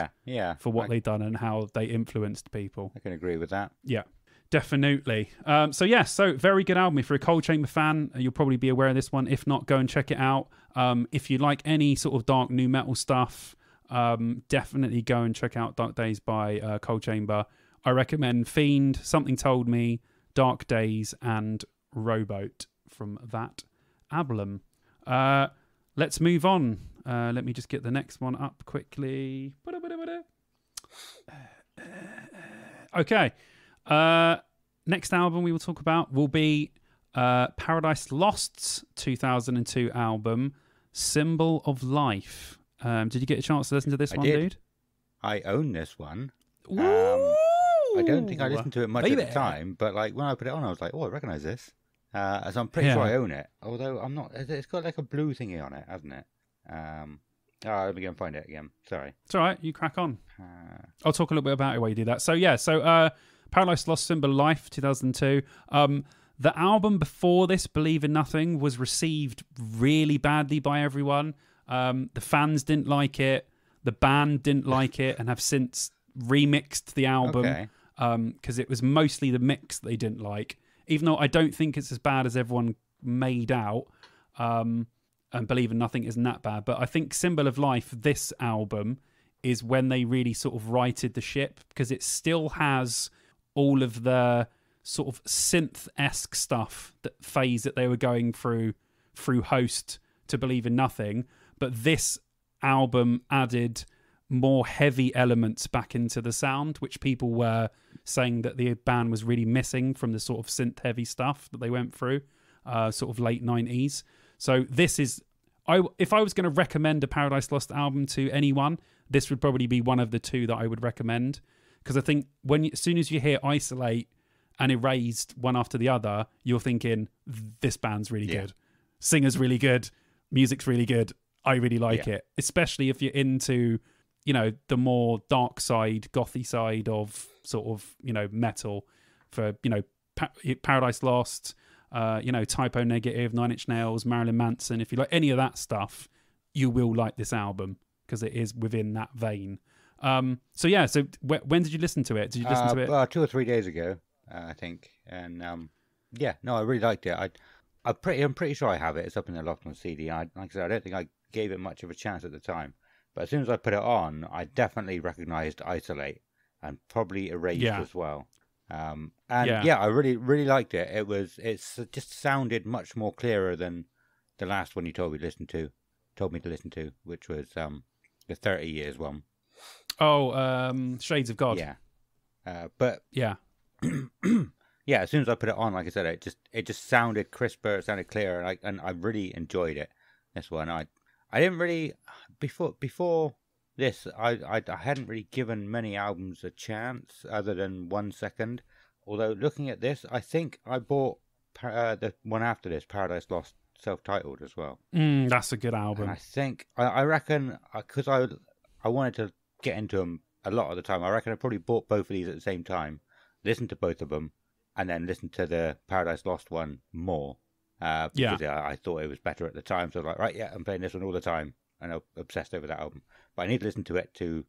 for what they've done and how they influenced people. I can agree with that. Yeah, definitely. So very good album. If you're a Cold Chamber fan, you'll probably be aware of this one. If not, go and check it out. If you like any sort of dark nu metal stuff, definitely go and check out Dark Days by Cold Chamber. I recommend Fiend, Something Told Me, Dark Days, and Rowboat from that album. Let's move on. Let me just get the next one up quickly. Okay. Next album we will talk about will be Paradise Lost's 2002 album, Symbol of Life. Did you get a chance to listen to this one, dude? I own this one. I don't think I listened to it much at the time, but like when I put it on, I was like, "Oh, I recognize this." So I'm pretty sure I own it. Although I'm not. It's got like a blue thingy on it, hasn't it? Let me go and find it again. Sorry. It's all right. You crack on. I'll talk a little bit about it while you do that. So Paradise Lost, Symbol of Life, 2002. The album before this, Believe in Nothing, was received really badly by everyone. The fans didn't like it. The band didn't like it and have since remixed the album because it was mostly the mix that they didn't like. Even though I don't think it's as bad as everyone made out, and Believe in Nothing isn't that bad. But I think Symbol of Life, this album, is when they really sort of righted the ship, because it still has all of the sort of synth-esque stuff, that phase that they were going through Host to Believe in Nothing. But this album added more heavy elements back into the sound, which people were saying that the band was really missing from the sort of synth heavy stuff that they went through, sort of late 90s. So this is, if I was going to recommend a Paradise Lost album to anyone, this would probably be one of the two that I would recommend. Because I think as soon as you hear Isolate and Erased one after the other, you're thinking, this band's really good. Singer's really good. Music's really good. I really like it. Especially if you're into, the more dark side, gothy side of sort of, metal for, Paradise Lost, Typo Negative, Nine Inch Nails, Marilyn Manson. If you like any of that stuff, you will like this album because it is within that vein. So when did you listen to it? Did you listen to it? 2 or 3 days ago, I think. And I really liked it. I'm pretty sure I have it. It's up in the loft on CD. Like I said, I don't think I gave it much of a chance at the time. But as soon as I put it on, I definitely recognised Isolate and probably Erased as well. And Yeah. I really liked it. It's just sounded much more clearer than the last one you told me to listen to, which was the 30 Years one. Oh, Shades of God. Yeah. But Yeah. yeah, as soon as I put it on, like I said, it just sounded crisper, it sounded clearer, and I really enjoyed it. This one, I didn't really before this, I hadn't really given many albums a chance other than 1 Second. Although looking at this, I think I bought the one after this, Paradise Lost, self-titled as well. That's a good album. And I think I reckon because I wanted to get into them a lot of the time. I reckon I probably bought both of these at the same time, listened to both of them, and then listened to the Paradise Lost one more. Because I thought it was better at the time. So I was like, right, yeah, I'm playing this one all the time. And I'm obsessed over that album. But I need to listen to it to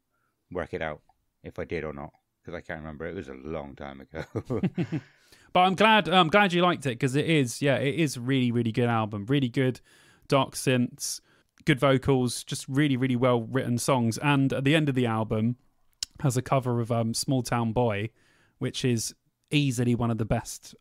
work it out if I did or not. Because I can't remember. It was a long time ago. But I'm glad you liked it, because it is a really, really good album. Really good dark synths, good vocals, just really, really well written songs. And at the end of the album has a cover of Small Town Boy, which is easily one of the best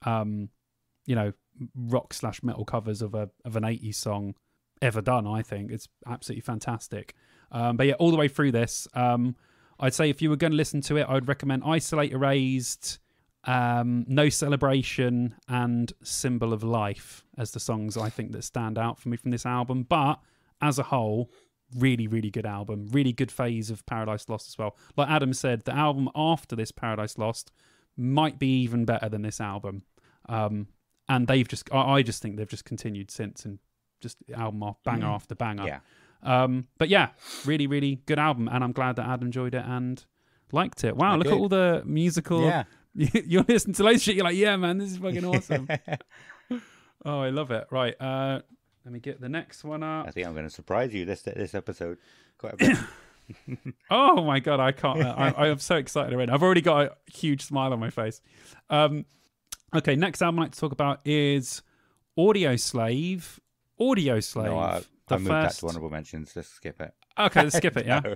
rock/metal covers of an 80s song ever done. I think it's absolutely fantastic. But yeah, all the way through this, I'd say if you were going to listen to it, I'd recommend Isolate Erased, No Celebration, and Symbol of Life as the songs I think that stand out for me from this album. But as a whole, really, really good album. Really good phase of Paradise Lost as well. Like Adam said, the album after this, Paradise Lost, might be even better than this album. And I just think they've just continued since, and just album off banger after banger. Yeah. But yeah, really, really good album, and I'm glad that Adam enjoyed it and liked it. Wow, look at all the musical. Yeah. You're listening to loads of shit. You're like, yeah, man, this is fucking awesome. Oh, I love it. Right, let me get the next one up. I think I'm going to surprise you this episode quite a bit. Oh my god, I can't. I am so excited already. I've already got a huge smile on my face. Okay, next album I'd like to talk about is Audio Slave. Audio Slave. No, I moved that to honorable mentions. Let's skip it. Okay, let's skip it. Yeah. No,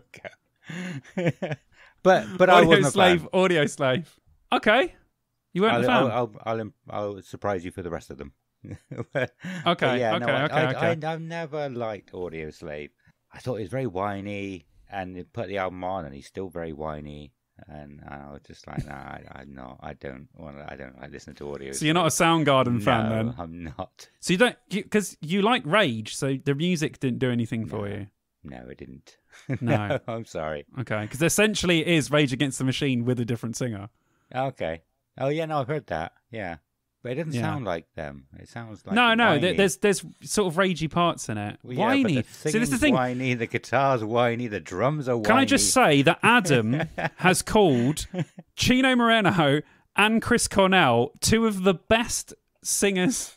okay. but I Audio wasn't a Slave. fan. Audio Slave. Okay, you weren't a fan. I'll surprise you for the rest of them. Okay. Yeah, okay. I've never liked Audio Slave. I thought he was very whiny, and they put the album on, and he's still very whiny. And I was just like, nah, I don't like listening to audio. So you're not a Soundgarden fan then? No, I'm not. So you don't, because you like Rage, so the music didn't do anything for you? No, it didn't. No. I'm sorry. Okay, because essentially it is Rage Against the Machine with a different singer. Okay. Oh yeah, no, I've heard that. Yeah. But it doesn't sound like them. It sounds like no. whiny. There's sort of ragey parts in it. Well, whiny. But the See, this is the thing. Whiny. The guitar's whiny. The drums are whiny. Can I just say that Adam has called Chino Moreno and Chris Cornell two of the best singers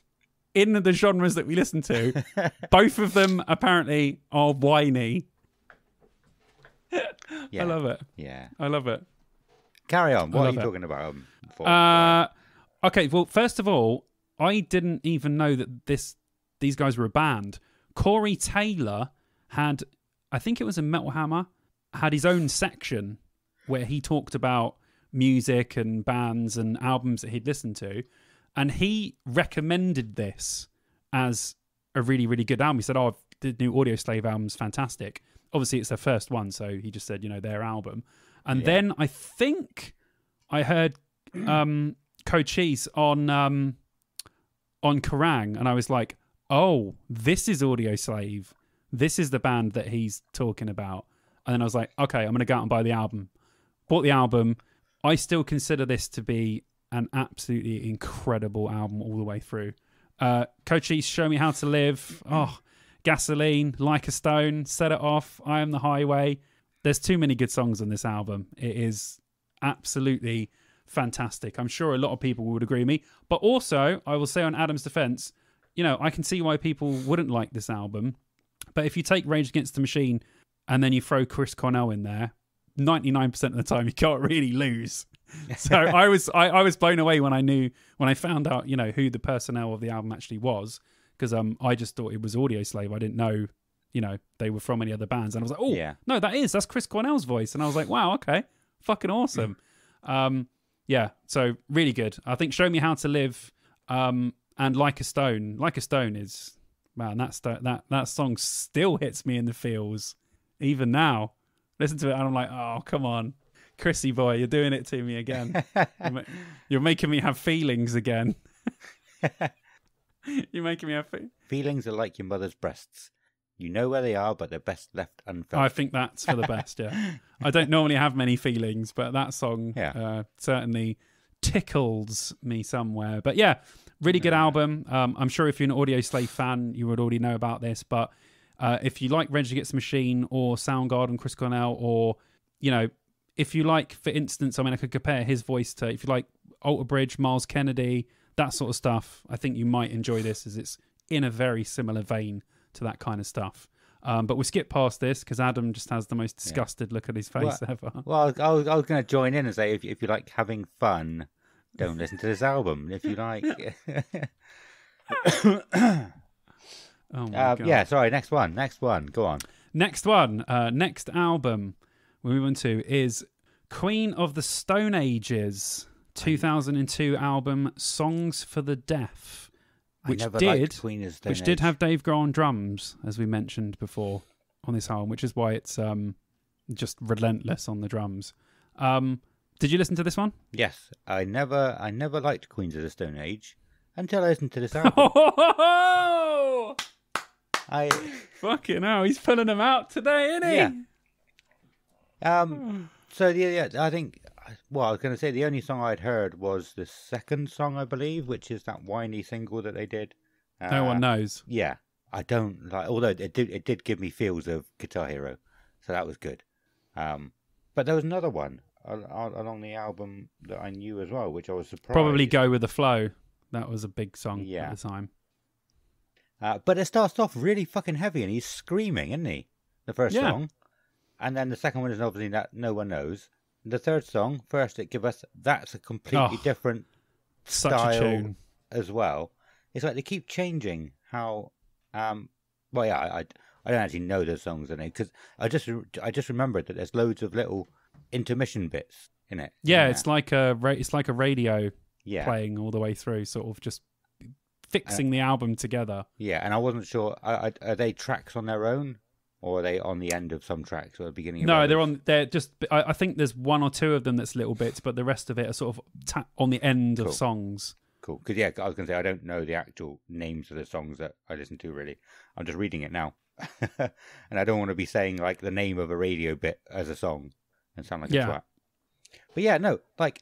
in the genres that we listen to. Both of them apparently are whiny. Yeah. I love it. Yeah. I love it. Carry on. What are you talking about? Okay, well, first of all, I didn't even know that these guys were a band. Corey Taylor had, I think it was a Metal Hammer, had his own section where he talked about music and bands and albums that he'd listened to. And he recommended this as a really, really good album. He said, the new Audio Slave album's fantastic. Obviously, it's their first one, so he just said, their album. And then I think I heard Cochise on Kerrang, and I was like, oh, this is Audio Slave. This is the band that he's talking about. And then I was like, okay, I'm going to go out and buy the album. Bought the album. I still consider this to be an absolutely incredible album all the way through. Cochise, Show Me How to Live. Oh, Gasoline, Like a Stone, Set It Off, I Am the Highway. There's too many good songs on this album. It is absolutely fantastic. I'm sure a lot of people would agree with me. But also, I will say on Adam's defense, I can see why people wouldn't like this album. But if you take Rage Against the Machine and then you throw Chris Cornell in there, 99% of the time you can't really lose. So I was blown away when I found out, who the personnel of the album actually was, because I just thought it was Audio Slave. I didn't know, they were from any other bands. And I was like, oh, no, that's Chris Cornell's voice. And I was like, wow, okay, fucking awesome. Yeah, so really good. I think Show Me How to Live and Like a Stone. Like a Stone is, man, that song still hits me in the feels, even now. Listen to it and I'm like, oh, come on. Chrissy boy, you're doing it to me again. You're making me have feelings again. You're making me have feelings are like your mother's breasts. You know where they are, but they're best left unfelt. I think that's for the best, yeah. I don't normally have many feelings, but that song certainly tickles me somewhere. But yeah, really good album. I'm sure if you're an Audio Slave fan, you would already know about this. But if you like Rage Against the Machine or Soundgarden, Chris Cornell, or, you know, if you like, for instance, I mean, I could compare his voice to, if you like Alter Bridge, Miles Kennedy, that sort of stuff, I think you might enjoy this, as it's in a very similar vein to that kind of stuff. But we'll skip past this because Adam just has the most disgusted look on his face ever. Well, I was going to join in and say, if you like having fun, don't listen to this album. If you like... Oh my God. Yeah, sorry, next one. Go on. Next one. Next album we move on to is Queen of the Stone Ages 2002 album Songs for the Deaf, which did have Dave Grohl on drums, as we mentioned before on this album, which is why it's just relentless on the drums. Did you listen to this one? Yes, I never liked Queens of the Stone Age until I listened to this album. Fucking hell, he's pulling them out today, isn't he? Yeah. So I think. Well, I was going to say the only song I'd heard was the second song, I believe, which is that whiny single that they did. No One Knows. Yeah, I don't like. Although it did give me feels of Guitar Hero, so that was good. But there was another one along the album that I knew as well, which I was surprised. Probably Go With the Flow. That was a big song at the time. But it starts off really fucking heavy, and he's screaming, isn't he? The first song, and then the second one is obviously that No One Knows. The third song, first it gives us that's a completely different style tune as well. It's like they keep changing how. I don't actually know the songs in it because I just remembered that there's loads of little intermission bits in it. Yeah, it's like a radio playing all the way through, sort of just fixing the album together. Yeah, and I wasn't sure. Are they tracks on their own? Or are they on the end of some tracks or the beginning of others? They're just, I think there's one or two of them that's little bits, but the rest of it are sort of on the end of songs. Cool. Because, I was going to say, I don't know the actual names of the songs that I listen to, really. I'm just reading it now. And I don't want to be saying, like, the name of a radio bit as a song and sound like a twat. But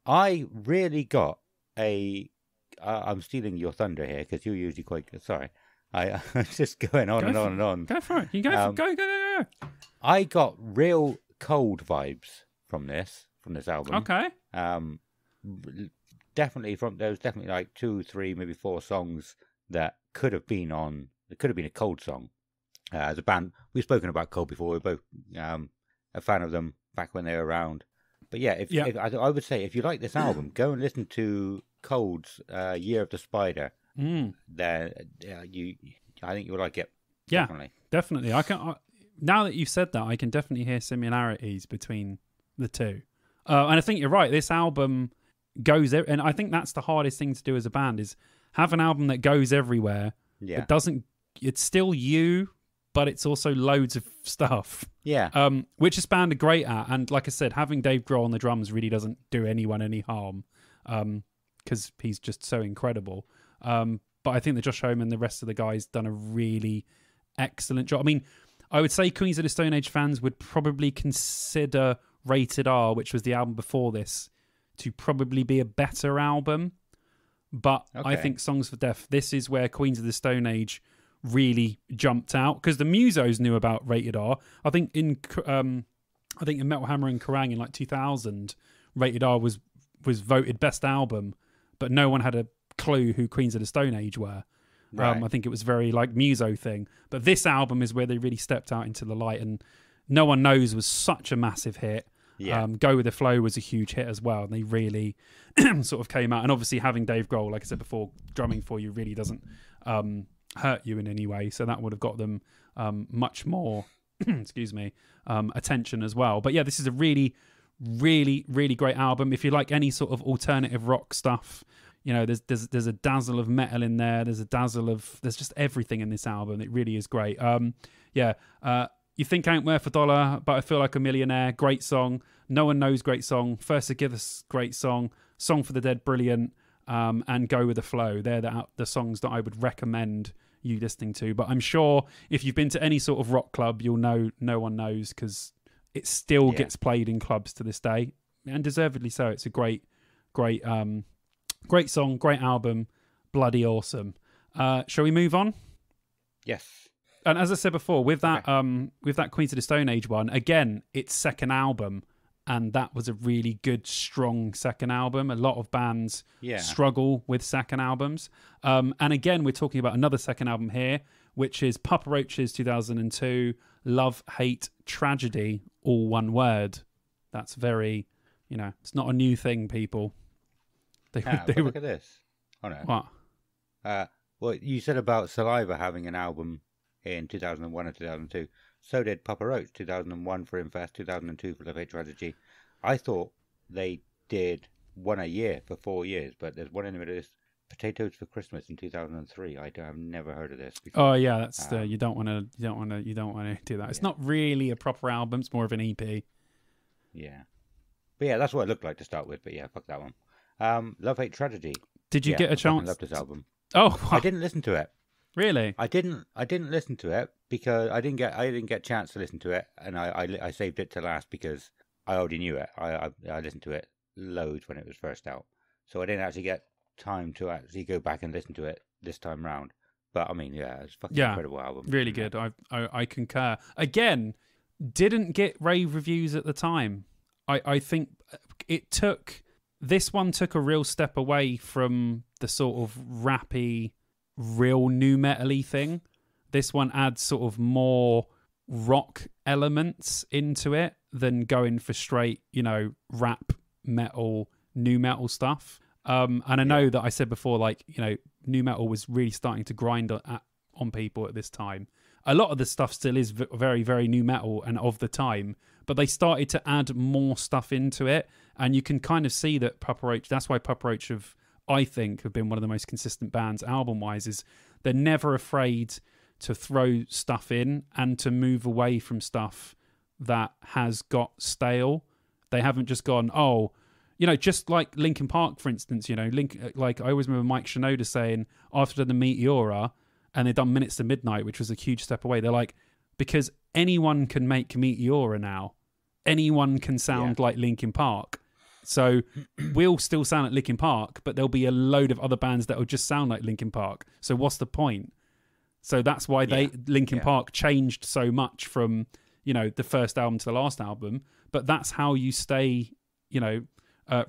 I really got I'm stealing your thunder here because you're usually quite good. Sorry. I'm just going on and on and on. Go for it. You go. Go. I got real cold vibes from this album. Okay. Definitely like 2, 3, maybe 4 songs that could have been a Cold song. As a band, we've spoken about Cold before. We're both a fan of them back when they were around. But if I would say if you like this album, go and listen to Cold's Year of the Spider. I think you'll like it. Yeah, definitely. I can. Now that you've said that, I can definitely hear similarities between the two. And I think you're right. This album goes, and I think that's the hardest thing to do as a band is have an album that goes everywhere. Yeah, it's still you, but it's also loads of stuff. Yeah. Which this band are great at, and like I said, having Dave Grohl on the drums really doesn't do anyone any harm, because he's just so incredible. But I think that Josh Homme and the rest of the guys done a really excellent job. I mean, I would say Queens of the Stone Age fans would probably consider Rated R, which was the album before this, to probably be a better album. But I think Songs for Deaf, this is where Queens of the Stone Age really jumped out because the Musos knew about Rated R. I think in Metal Hammer and Kerrang in like 2000, Rated R was voted best album, but no one had a clue who Queens of the Stone Age were. Right. I think it was very like Muso thing. But this album is where they really stepped out into the light, and No One Knows was such a massive hit. Yeah. Go With the Flow was a huge hit as well, and they really sort of came out. And obviously having Dave Grohl, like I said before, drumming for you really doesn't hurt you in any way. So that would have got them much more excuse me, attention as well. But yeah, this is a really, Really, really great album. If you like any sort of alternative rock stuff, you know, there's a dazzle of metal in there. There's just everything in this album. It really is great. You Think I Ain't Worth a Dollar, but I Feel Like a Millionaire. Great song. No One Knows, great song. First to Give Us, great song. Song for the Dead, brilliant. And Go With the Flow. They're the songs that I would recommend you listening to. But I'm sure if you've been to any sort of rock club, you'll know No One Knows, because it still gets played in clubs to this day, and deservedly so. It's a great song, great album, bloody awesome. Shall we move on? Yes. And as I said before, with that Queens of the Stone Age one, again, it's second album, and that was a really good, strong second album. A lot of bands struggle with second albums. And again, we're talking about another second album here, which is Papa Roach's 2002, Love, Hate, Tragedy, all one word. That's very, it's not a new thing, people. Look at this. Oh, no. What? Well, you said about Saliva having an album in 2001 and 2002. So did Papa Roach, 2001 for Infest, 2002 for Love, Hate, Tragedy. I thought they did one a year for 4 years, but there's one in the middle of this, Potatoes for Christmas in 2003. I've never heard of this before. Oh yeah, that's you don't want to do that. It's not really a proper album. It's more of an EP. Yeah, but yeah, that's what it looked like to start with. But yeah, fuck that one. Love, Hate, Tragedy. Did you get a chance? I love this album. Oh, I didn't listen to it. Really? I didn't listen to it because I didn't get a chance to listen to it, and I saved it to last because I already knew it. I listened to it loads when it was first out, so I didn't actually get time to actually go back and listen to it this time round. But I mean, yeah, it's a fucking incredible album. Really good. I concur. Again, didn't get rave reviews at the time. I think this one took a real step away from the sort of rappy, real nu metal-y thing. This one adds sort of more rock elements into it than going for straight, rap metal, nu metal stuff. And I know that I said before, nu metal was really starting to grind on people at this time. A lot of the stuff still is very, very nu metal and of the time, but they started to add more stuff into it, and you can kind of see that Papa Roach. That's why Papa Roach I think have been one of the most consistent bands album-wise. Is they're never afraid to throw stuff in and to move away from stuff that has got stale. They haven't just gone, just like Linkin Park, for instance, like I always remember Mike Shinoda saying after the Meteora and they'd done Minutes to Midnight, which was a huge step away. They're like, because anyone can make Meteora now. Anyone can sound like Linkin Park. So we'll still sound like Linkin Park, but there'll be a load of other bands that will just sound like Linkin Park. So what's the point? So that's why Linkin Park changed so much from, the first album to the last album. But that's how you stay,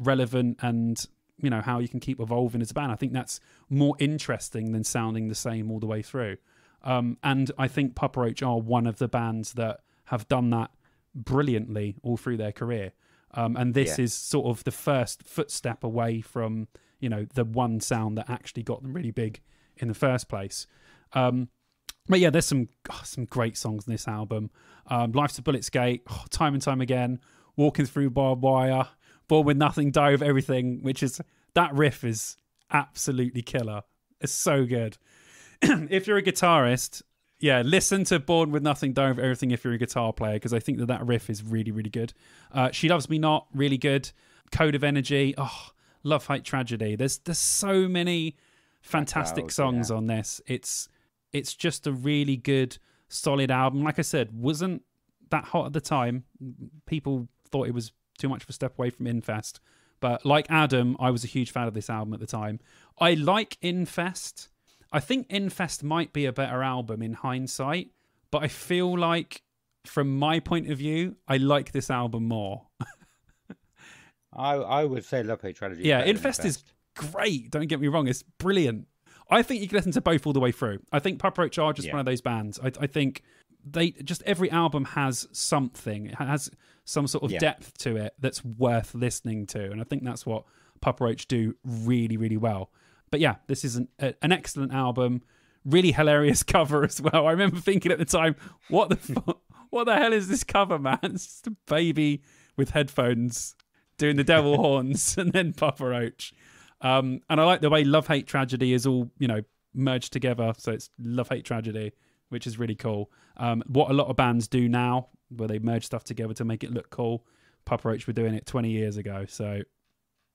relevant and, how you can keep evolving as a band. I think that's more interesting than sounding the same all the way through. And I think Papa Roach are one of the bands that have done that brilliantly all through their career. And this is sort of the first footstep away from, the one sound that actually got them really big in the first place. But yeah, there's some great songs in this album. Life's a Bullet Skate, Time and Time Again, Walking Through Barbed Wire, Born With Nothing, Die With Everything, that riff is absolutely killer. It's so good. If you're a guitarist, listen to Born With Nothing, Die With Everything if you're a guitar player, because I think that riff is really, really good. She Loves Me Not, really good. Code of Energy, Love, Hate, Tragedy. There's so many fantastic songs on this. It's just a really good, solid album. Like I said, wasn't that hot at the time. People thought it was too much of a step away from Infest. But like Adam, I was a huge fan of this album at the time. I like Infest. I think Infest might be a better album in hindsight, but I feel like, from my point of view, I like this album more. I would say Love, Hate, Tragedy. Yeah, Infest is great. Don't get me wrong. It's brilliant. I think you can listen to both all the way through. I think Papa Roach are just one of those bands. I think they just, every album has something. It has some sort of depth to it that's worth listening to. And I think that's what Papa Roach do really, really well. But yeah, this is an excellent album. Really hilarious cover as well. I remember thinking at the time, what the hell is this cover, man? It's just a baby with headphones doing the devil horns and then Papa Roach. And I like the way Love Hate Tragedy is all, merged together. So it's Love Hate Tragedy, which is really cool. What a lot of bands do now, where they merge stuff together to make it look cool. Papa Roach were doing it 20 years ago. So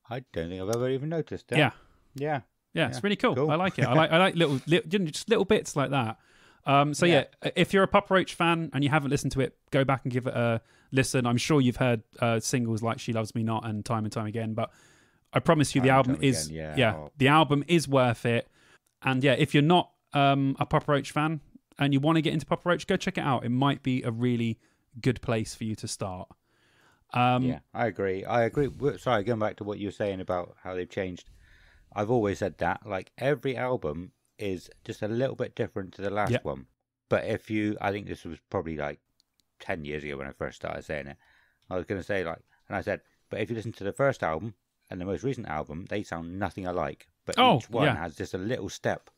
I don't think I've ever even noticed that. Yeah, it's really cool. I like it. I like little just little bits like that. So if you're a Papa Roach fan and you haven't listened to it, go back and give it a listen. I'm sure you've heard singles like She Loves Me Not and Time Again, but I promise you the album is the album is worth it. And if you're not a Papa Roach fan and you want to get into Papa Roach, go check it out. It might be a really good place for you to start. I agree. Sorry, going back to what you were saying about how they've changed. I've always said that, like, every album is just a little bit different to the last one. But I think this was probably like 10 years ago when I first started saying it. I was going to say, like, and I said, but if you listen to the first album and the most recent album, they sound nothing alike. But each one has just a little step.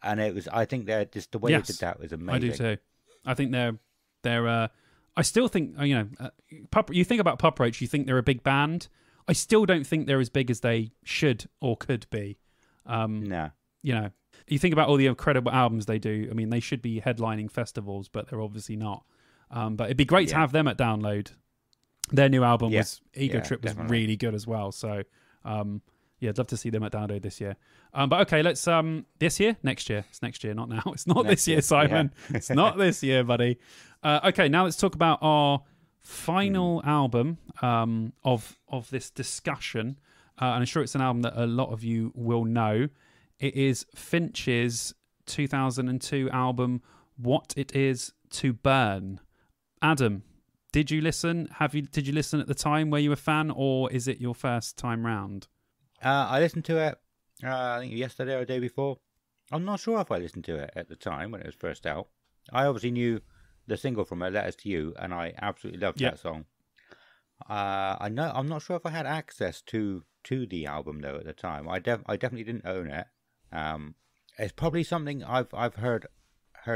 And I think they're just the way they did that was amazing. I do too. I think they're I still think, you think about Papa Roach, you think they're a big band. I still don't think they're as big as they should or could be. No. You think about all the incredible albums they do. I mean, they should be headlining festivals, but they're obviously not. But it'd be great to have them at Download. Their new album Ego Trip was really good as well. So, I'd love to see them at Download this year. But okay, let's this year, next year. It's next year, not now. It's not this year, Simon. Yeah. It's not this year, buddy. Okay, now let's talk about our final album of this discussion. And I'm sure it's an album that a lot of you will know. It is Finch's 2002 album, What It Is to Burn. Adam, did you listen? Did you listen at the time? Were you a fan, or is it your first time round? I listened to it, I think yesterday or the day before. I'm not sure if I listened to it at the time when it was first out. I obviously knew the single from it, Letters to You, and I absolutely loved that song. I'm not sure if I had access to the album though at the time. I definitely didn't own it. It's probably something I've heard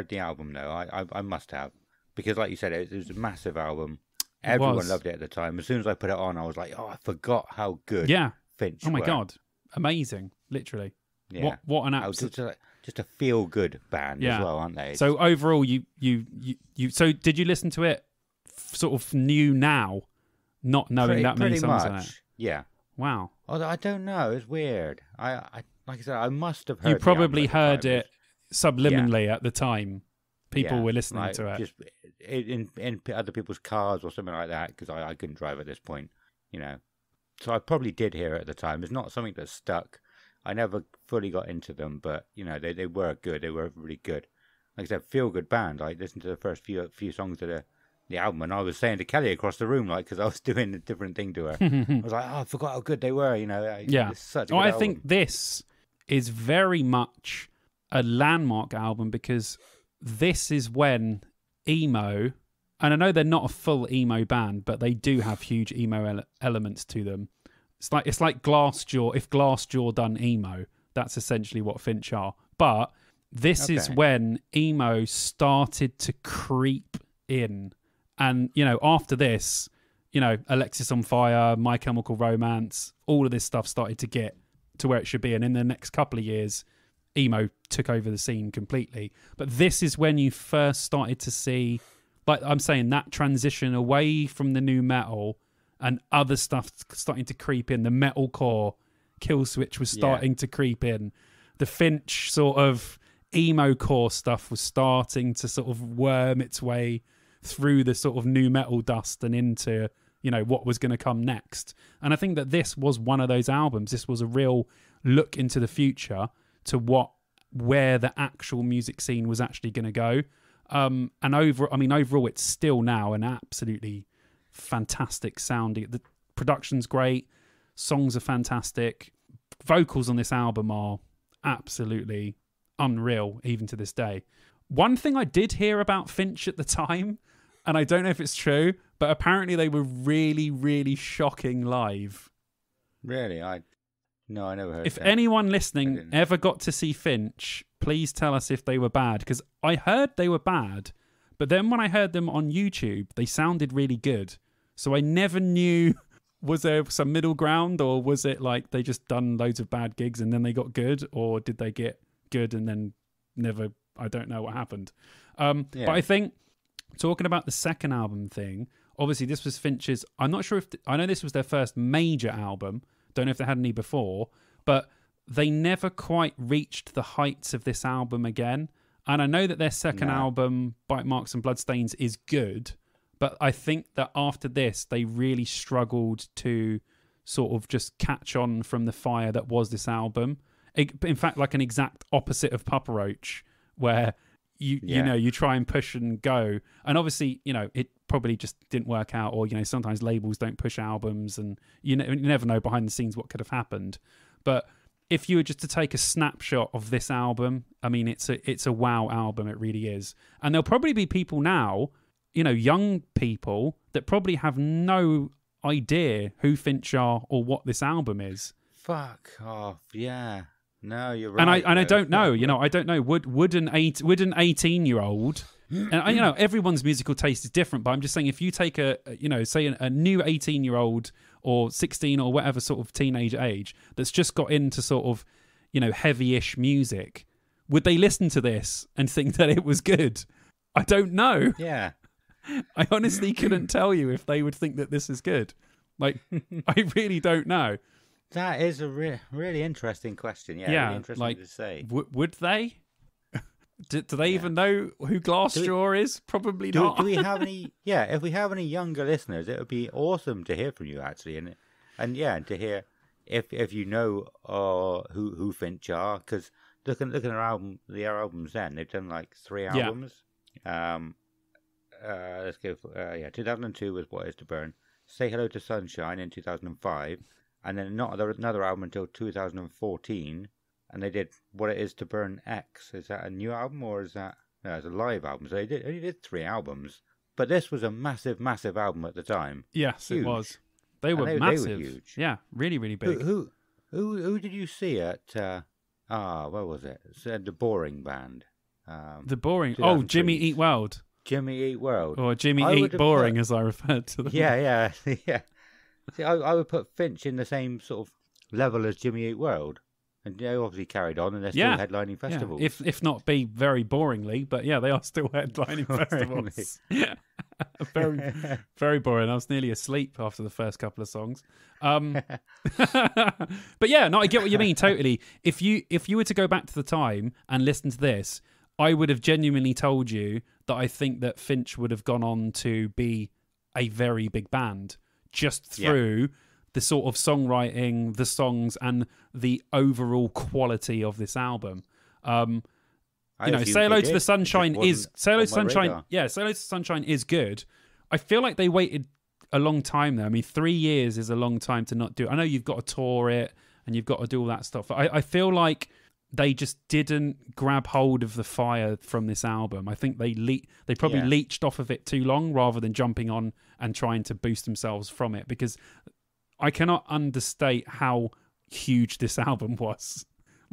the album though. I must have, because like you said, it was a massive album. Everyone loved it at the time. As soon as I put it on, I was like, I forgot how good Finch Oh my were. God, amazing! Literally, what an absolute just a feel good band as well, aren't they? So overall, you so did you listen to it sort of new now, not knowing that many songs on it? Yeah. Wow. Although I don't know, it's weird. I like I said, I must have heard. You probably heard it subliminally at the time. People were listening to it, just in other people's cars or something like that, because I couldn't drive at this point, So I probably did hear it at the time. It's not something that stuck. I never fully got into them, but they were good. They were really good. Like I said, feel good band. I listened to the first few songs of the album, and I was saying to Kelly across the room, like, because I was doing a different thing to her. I was like, I forgot how good they were. It's such a good album. think this is very much a landmark album, because this is when emo, and I know they're not a full emo band, but they do have huge emo elements to them. It's like Glassjaw. If Glassjaw done emo, that's essentially what Finch are. But this is when emo started to creep in. And, after this, Alexis on Fire, My Chemical Romance, all of this stuff started to get to where it should be. And in the next couple of years, emo took over the scene completely. But this is when you first started to see, like I'm saying, that transition away from the new metal and other stuff starting to creep in. The metalcore, Killswitch was starting to creep in. The Finch sort of emo core stuff was starting to sort of worm its way through the sort of new metal dust and into, what was going to come next. And I think that this was one of those albums. This was a real look into the future to where the actual music scene was actually going to go. And overall, it's still now an absolutely fantastic sounding. The production's great, songs are fantastic, vocals on this album are absolutely unreal even to this day. One thing I did hear about Finch at the time, and I don't know if it's true, but apparently they were really, really shocking live. Really? I never heard If that. anyone listening ever got to see Finch, please tell us if they were bad, because I heard they were bad, but then when I heard them on YouTube, they sounded really good. So I never knew, was there some middle ground, or was it like they just done loads of bad gigs and then they got good, or did they get good and then never, I don't know what happened. But I think, talking about the second album thing, obviously this was Finch's, I'm not sure if, I know this was their first major album, don't know if they had any before, but they never quite reached the heights of this album again. And I know that their second album, Bite Marks and Bloodstains, is good, but I think that after this, they really struggled to sort of just catch on from the fire that was this album. In fact, like an exact opposite of Papa Roach, where you know, you try and push and go, and obviously, you know, it probably just didn't work out, or, you know, sometimes labels don't push albums, and you never know behind the scenes what could have happened. But if you were just to take a snapshot of this album, I mean, it's a wow album, it really is. And there'll probably be people now, you know, young people that probably have no idea who Finch are or what this album is. Fuck off, yeah. No, you're right. And I don't know, you know, I don't know. Would an 18-year-old, and you know, everyone's musical taste is different, but I'm just saying, if you take say a new 18-year-old or 16 or whatever sort of teenage age that's just got into sort of, you know, heavy-ish music, would they listen to this and think that it was good? I don't know. Yeah. I honestly couldn't tell you if they would think that this is good. Like, I really don't know. That is a really interesting question. Yeah, really interesting like, to say. Would they? Do they even know who Glassjaw is? Probably not. Do we have any? Yeah, if we have any younger listeners, it would be awesome to hear from you, actually, and to hear if you know who Finch are, because looking at their albums, then they've done like 3 albums. Let's go for 2002 was What Is to Burn. Say Hello to Sunshine in 2005. And then not another album until 2014, and they did What It Is to Burn X. Is that a new album, or is that... No, it's a live album. So they only did 3 albums. But this was a massive, massive album at the time. Yes, huge. It was. They were massive. They were huge. Yeah, really, really big. Who did you see at... where was it? It's the Boring Band. The Boring... Oh, Jimmy Eat World. Jimmy Eat World. Or Jimmy Eat Boring, as I referred to them. Yeah. See, I would put Finch in the same sort of level as Jimmy Eat World, and they obviously carried on, and they're still headlining festivals. Yeah. If not be very boringly, but yeah, they are still headlining festivals. Yeah, very, very boring. I was nearly asleep after the first couple of songs. But yeah, no, I get what you mean totally. If you were to go back to the time and listen to this, I would have genuinely told you that I think that Finch would have gone on to be a very big band, just through the sort of songwriting, the songs, and the overall quality of this album. Say Hello to the Sunshine is Say Hello to Sunshine. Yeah, Say Hello to Sunshine is good. I feel like they waited a long time there. I mean, 3 years is a long time to not do it. I know you've got to tour it and you've got to do all that stuff. I feel like they just didn't grab hold of the fire from this album. I think they probably leached off of it too long, rather than jumping on and trying to boost themselves from it, because I cannot understate how huge this album was.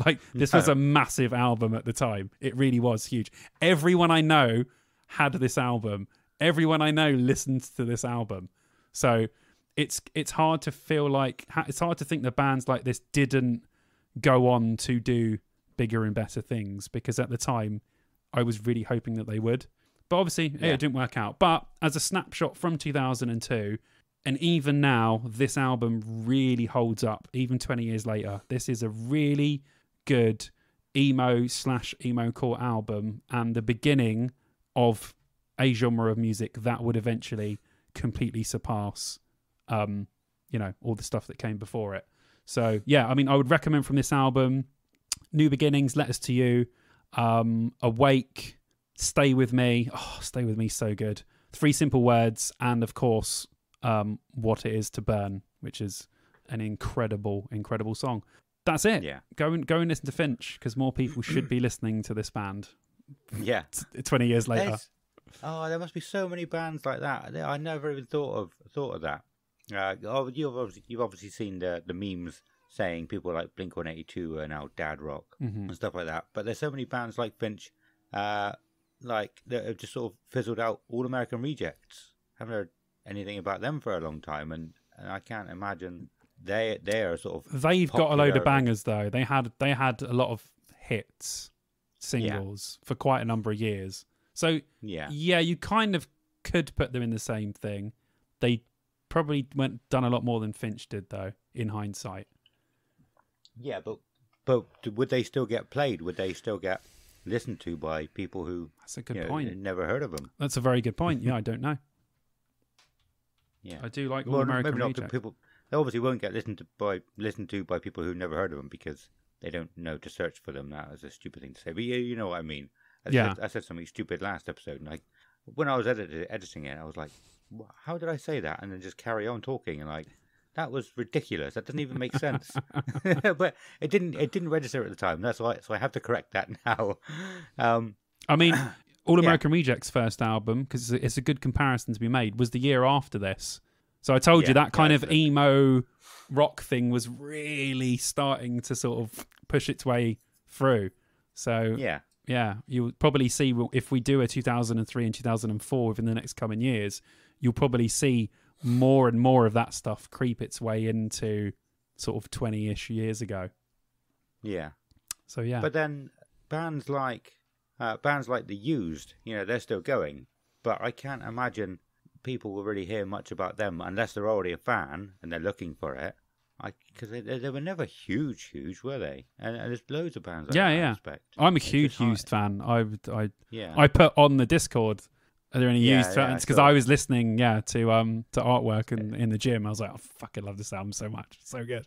Like, this was a massive album at the time. It really was huge. Everyone I know had this album. Everyone I know listened to this album. So it's hard to feel like, it's hard to think that bands like this didn't go on to do bigger and better things, because at the time I was really hoping that they would, but obviously it didn't work out. But as a snapshot from 2002, and even now, this album really holds up even 20 years later. This is a really good emo/emo-core album, and the beginning of a genre of music that would eventually completely surpass all the stuff that came before it. So, yeah, I mean, I would recommend from this album, New Beginnings, Letters to You, Awake, Stay With Me. Oh, Stay With Me, so good. 3 Simple Words, and, of course, What It Is to Burn, which is an incredible, incredible song. That's it. Yeah. Go and listen to Finch, because more people should be listening to this band. Yeah. 20 years later. There must be so many bands like that. I never even thought of that. You've obviously seen the memes saying people like Blink-182 are now dad rock and stuff like that. But there's so many bands like Finch, that have just sort of fizzled out. All American Rejects. Haven't heard anything about them for a long time, and I can't imagine they are sort of. They've got a load popular. of bangers though. They had a lot of hits, singles for quite a number of years. So Yeah. you kind of could put them in the same thing. They probably done a lot more than Finch did though, in hindsight. Yeah, but would they still get played? Would they still get listened to by people who? That's a good point. Never heard of them. That's a very good point. Yeah, I don't know. Yeah, I do like All American maybe not Rejects. people. They obviously won't get listened to by people who never heard of them because they don't know to search for them. That is a stupid thing to say, but you know what I mean. I said something stupid last episode, and when I was editing it, I was like, "How did I say that?" And then just carry on talking, and that was ridiculous. That doesn't even make sense. But it didn't register at the time. That's why. So I have to correct that now. I mean, All American Rejects' first album, because it's a good comparison to be made, was the year after this. So I told you that kind of emo rock thing was really starting to sort of push its way through. So yeah, you'll probably see if we do a 2003 and 2004 within the next coming years, you'll probably see more and more of that stuff creep its way into sort of 20-ish years ago. Yeah. So yeah. But then bands like The Used, they're still going. But I can't imagine people will really hear much about them unless they're already a fan and they're looking for it. Because they were never huge, were they? And there's loads of bands. I respect. I'm a huge Used fan. I I put on the Discord. Are there any Used fans? Because I was listening, to Artwork in the gym. I was like, I fucking love this album so much. It's so good.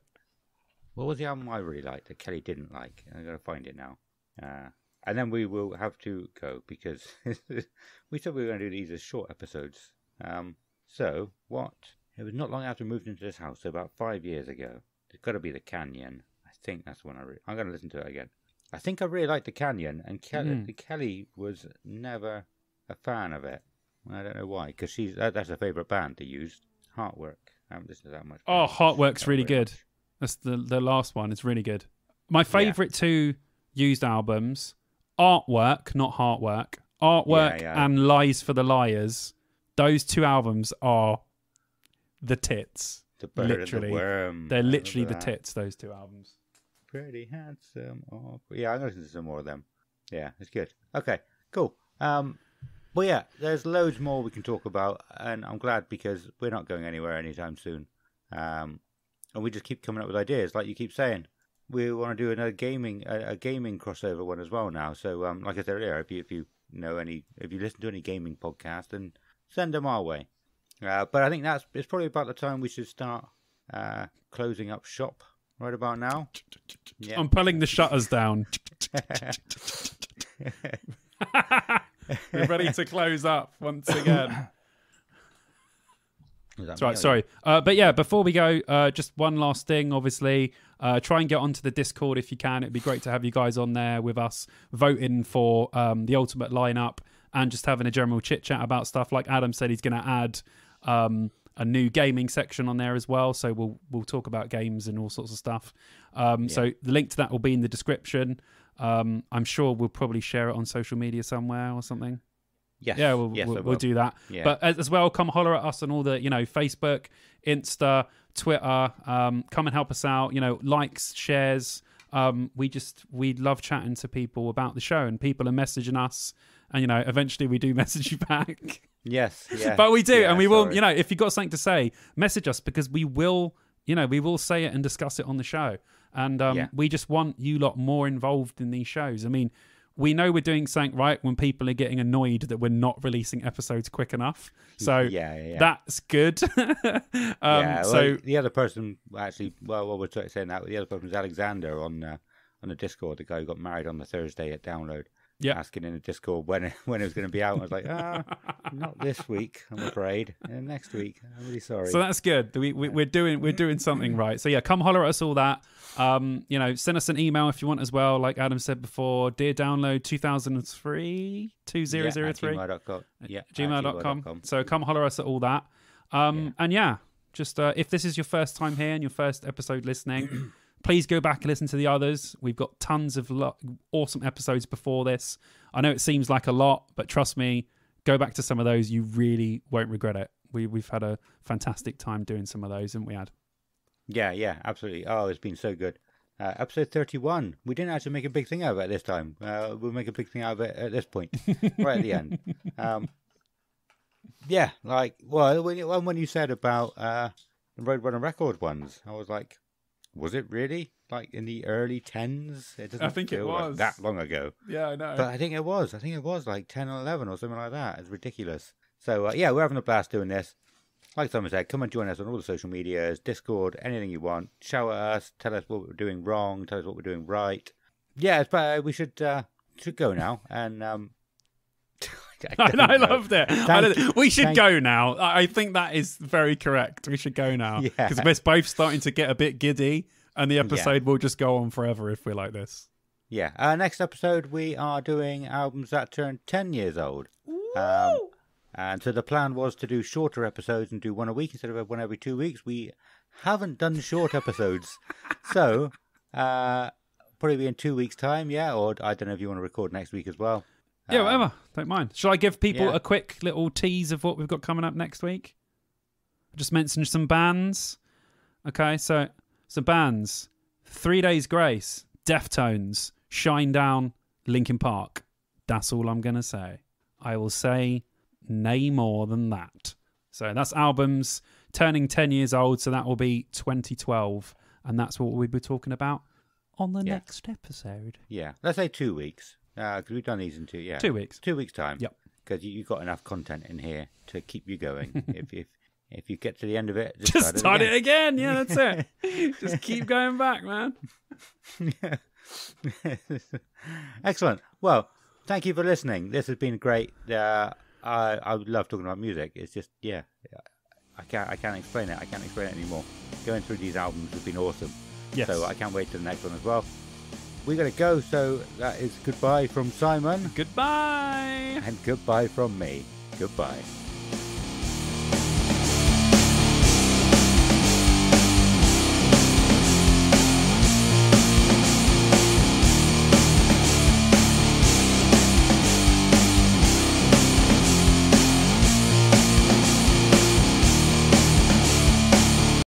What was the album I really liked that Kelly didn't like? I'm gonna find it now. And then we will have to go because we said we were going to do these as short episodes. So what? It was not long after we moved into this house, so about 5 years ago. It's got to be The Canyon. I think that's when I'm going to listen to it again. I think I really liked The Canyon, and Kelly was never a fan of it. I don't know why, because that's her favourite band to use. Heartwork. I haven't listened to that much. Oh, Heartwork's really good. That's the last one. It's really good. My favourite two Used albums, Artwork, not Heartwork. Artwork and Lies for the Liars. Those two albums are the tits. The Bird literally. And the Worm. They're literally the tits, those two albums. Pretty handsome. Oh, yeah, I'm going to listen to some more of them. Yeah, it's good. Okay, cool. Well, yeah, there's loads more we can talk about, and I'm glad because we're not going anywhere anytime soon. And we just keep coming up with ideas, like you keep saying. We want to do another gaming crossover one as well now. So, like I said earlier, if you listen to any gaming podcast, then send them our way. But I think it's probably about the time we should start closing up shop right about now. Yeah. I'm pulling the shutters down. We're ready to close up once again. That's right, sorry. But yeah, before we go, just one last thing, obviously. Try and get onto the Discord if you can. It'd be great to have you guys on there with us, voting for the ultimate lineup and just having a general chit-chat about stuff. Like Adam said, he's going to add a new gaming section on there as well. So we'll talk about games and all sorts of stuff. So the link to that will be in the description. I'm sure we'll probably share it on social media somewhere or something. Yes. Yeah, we'll do that. Yeah. But as well, come holler at us on all the, Facebook, Insta, Twitter. Come and help us out. Likes, shares. We love chatting to people about the show, and people are messaging us, and eventually we do message you back. Yes. Yeah. But we do, and we will. If you've got something to say, message us because we will. We will say it and discuss it on the show, and we just want you lot more involved in these shows. I mean, we know we're doing something right when people are getting annoyed that we're not releasing episodes quick enough. So that's good. So the other person actually, well, we're saying that the other person was Alexander on the Discord, the guy who got married on the Thursday at Download. Yeah, asking in the Discord when it was going to be out. I was like, not this week, I'm afraid. Next week. I'm really sorry. So that's good. We're doing something right. So yeah, come holler at us all that. Send us an email if you want as well. Like Adam said before, Dear Download 2003 2003 gmail.com. Yeah, gmail.com. So come holler at us at all that. And yeah, just if this is your first time here and your first episode listening. Please go back and listen to the others. We've got tons of awesome episodes before this. I know it seems like a lot, but trust me, go back to some of those. You really won't regret it. we've had a fantastic time doing some of those, haven't we, Ad? Yeah, absolutely. Oh, it's been so good. Episode 31. We didn't actually make a big thing out of it this time. We'll make a big thing out of it at this point, right at the end. Yeah, like, well, when you said about the Roadrunner Record ones, I was like, was it really? Like in the early 10s? It doesn't I think feel it was. like that long ago. Yeah, I know. But I think it was. Like 10 or 11 or something like that. It's ridiculous. So, yeah, we're having a blast doing this. Like Simon said, come and join us on all the social medias, Discord, anything you want. Shout at us, tell us what we're doing wrong, tell us what we're doing right. Yeah, but we should go now. And I loved it. We should go now. I think that is very correct. We should go now. Because we're both starting to get a bit giddy, and the episode will just go on forever if we're like this. Yeah. Next episode, we are doing albums that turn 10 years old. And so the plan was to do shorter episodes and do one a week instead of one every 2 weeks. We haven't done short episodes. So, probably be in 2 weeks' time, yeah? Or I don't know if you want to record next week as well. Yeah, whatever. Don't mind. Shall I give people a quick little tease of what we've got coming up next week? Just mention some bands. Okay, so bands. 3 Days Grace, Deftones, Shinedown, Linkin Park. That's all I'm going to say. I will say nay more than that. So that's albums turning 10 years old, so that will be 2012, and that's what we'll be talking about on the next episode. Yeah, let's say 2 weeks, because we've done these in 2 weeks. 2 weeks time. Yep. Because you've got enough content in here to keep you going. if you get to the end of it, just start it again. Yeah, that's it. Just keep going back, man. Yeah. Excellent. Well, thank you for listening. This has been great. I would love talking about music. It's just, I can't explain it. I can't explain it anymore. Going through these albums has been awesome. Yes. So I can't wait to the next one as well. We got to go, so that is goodbye from Simon. Goodbye. And goodbye from me. Goodbye.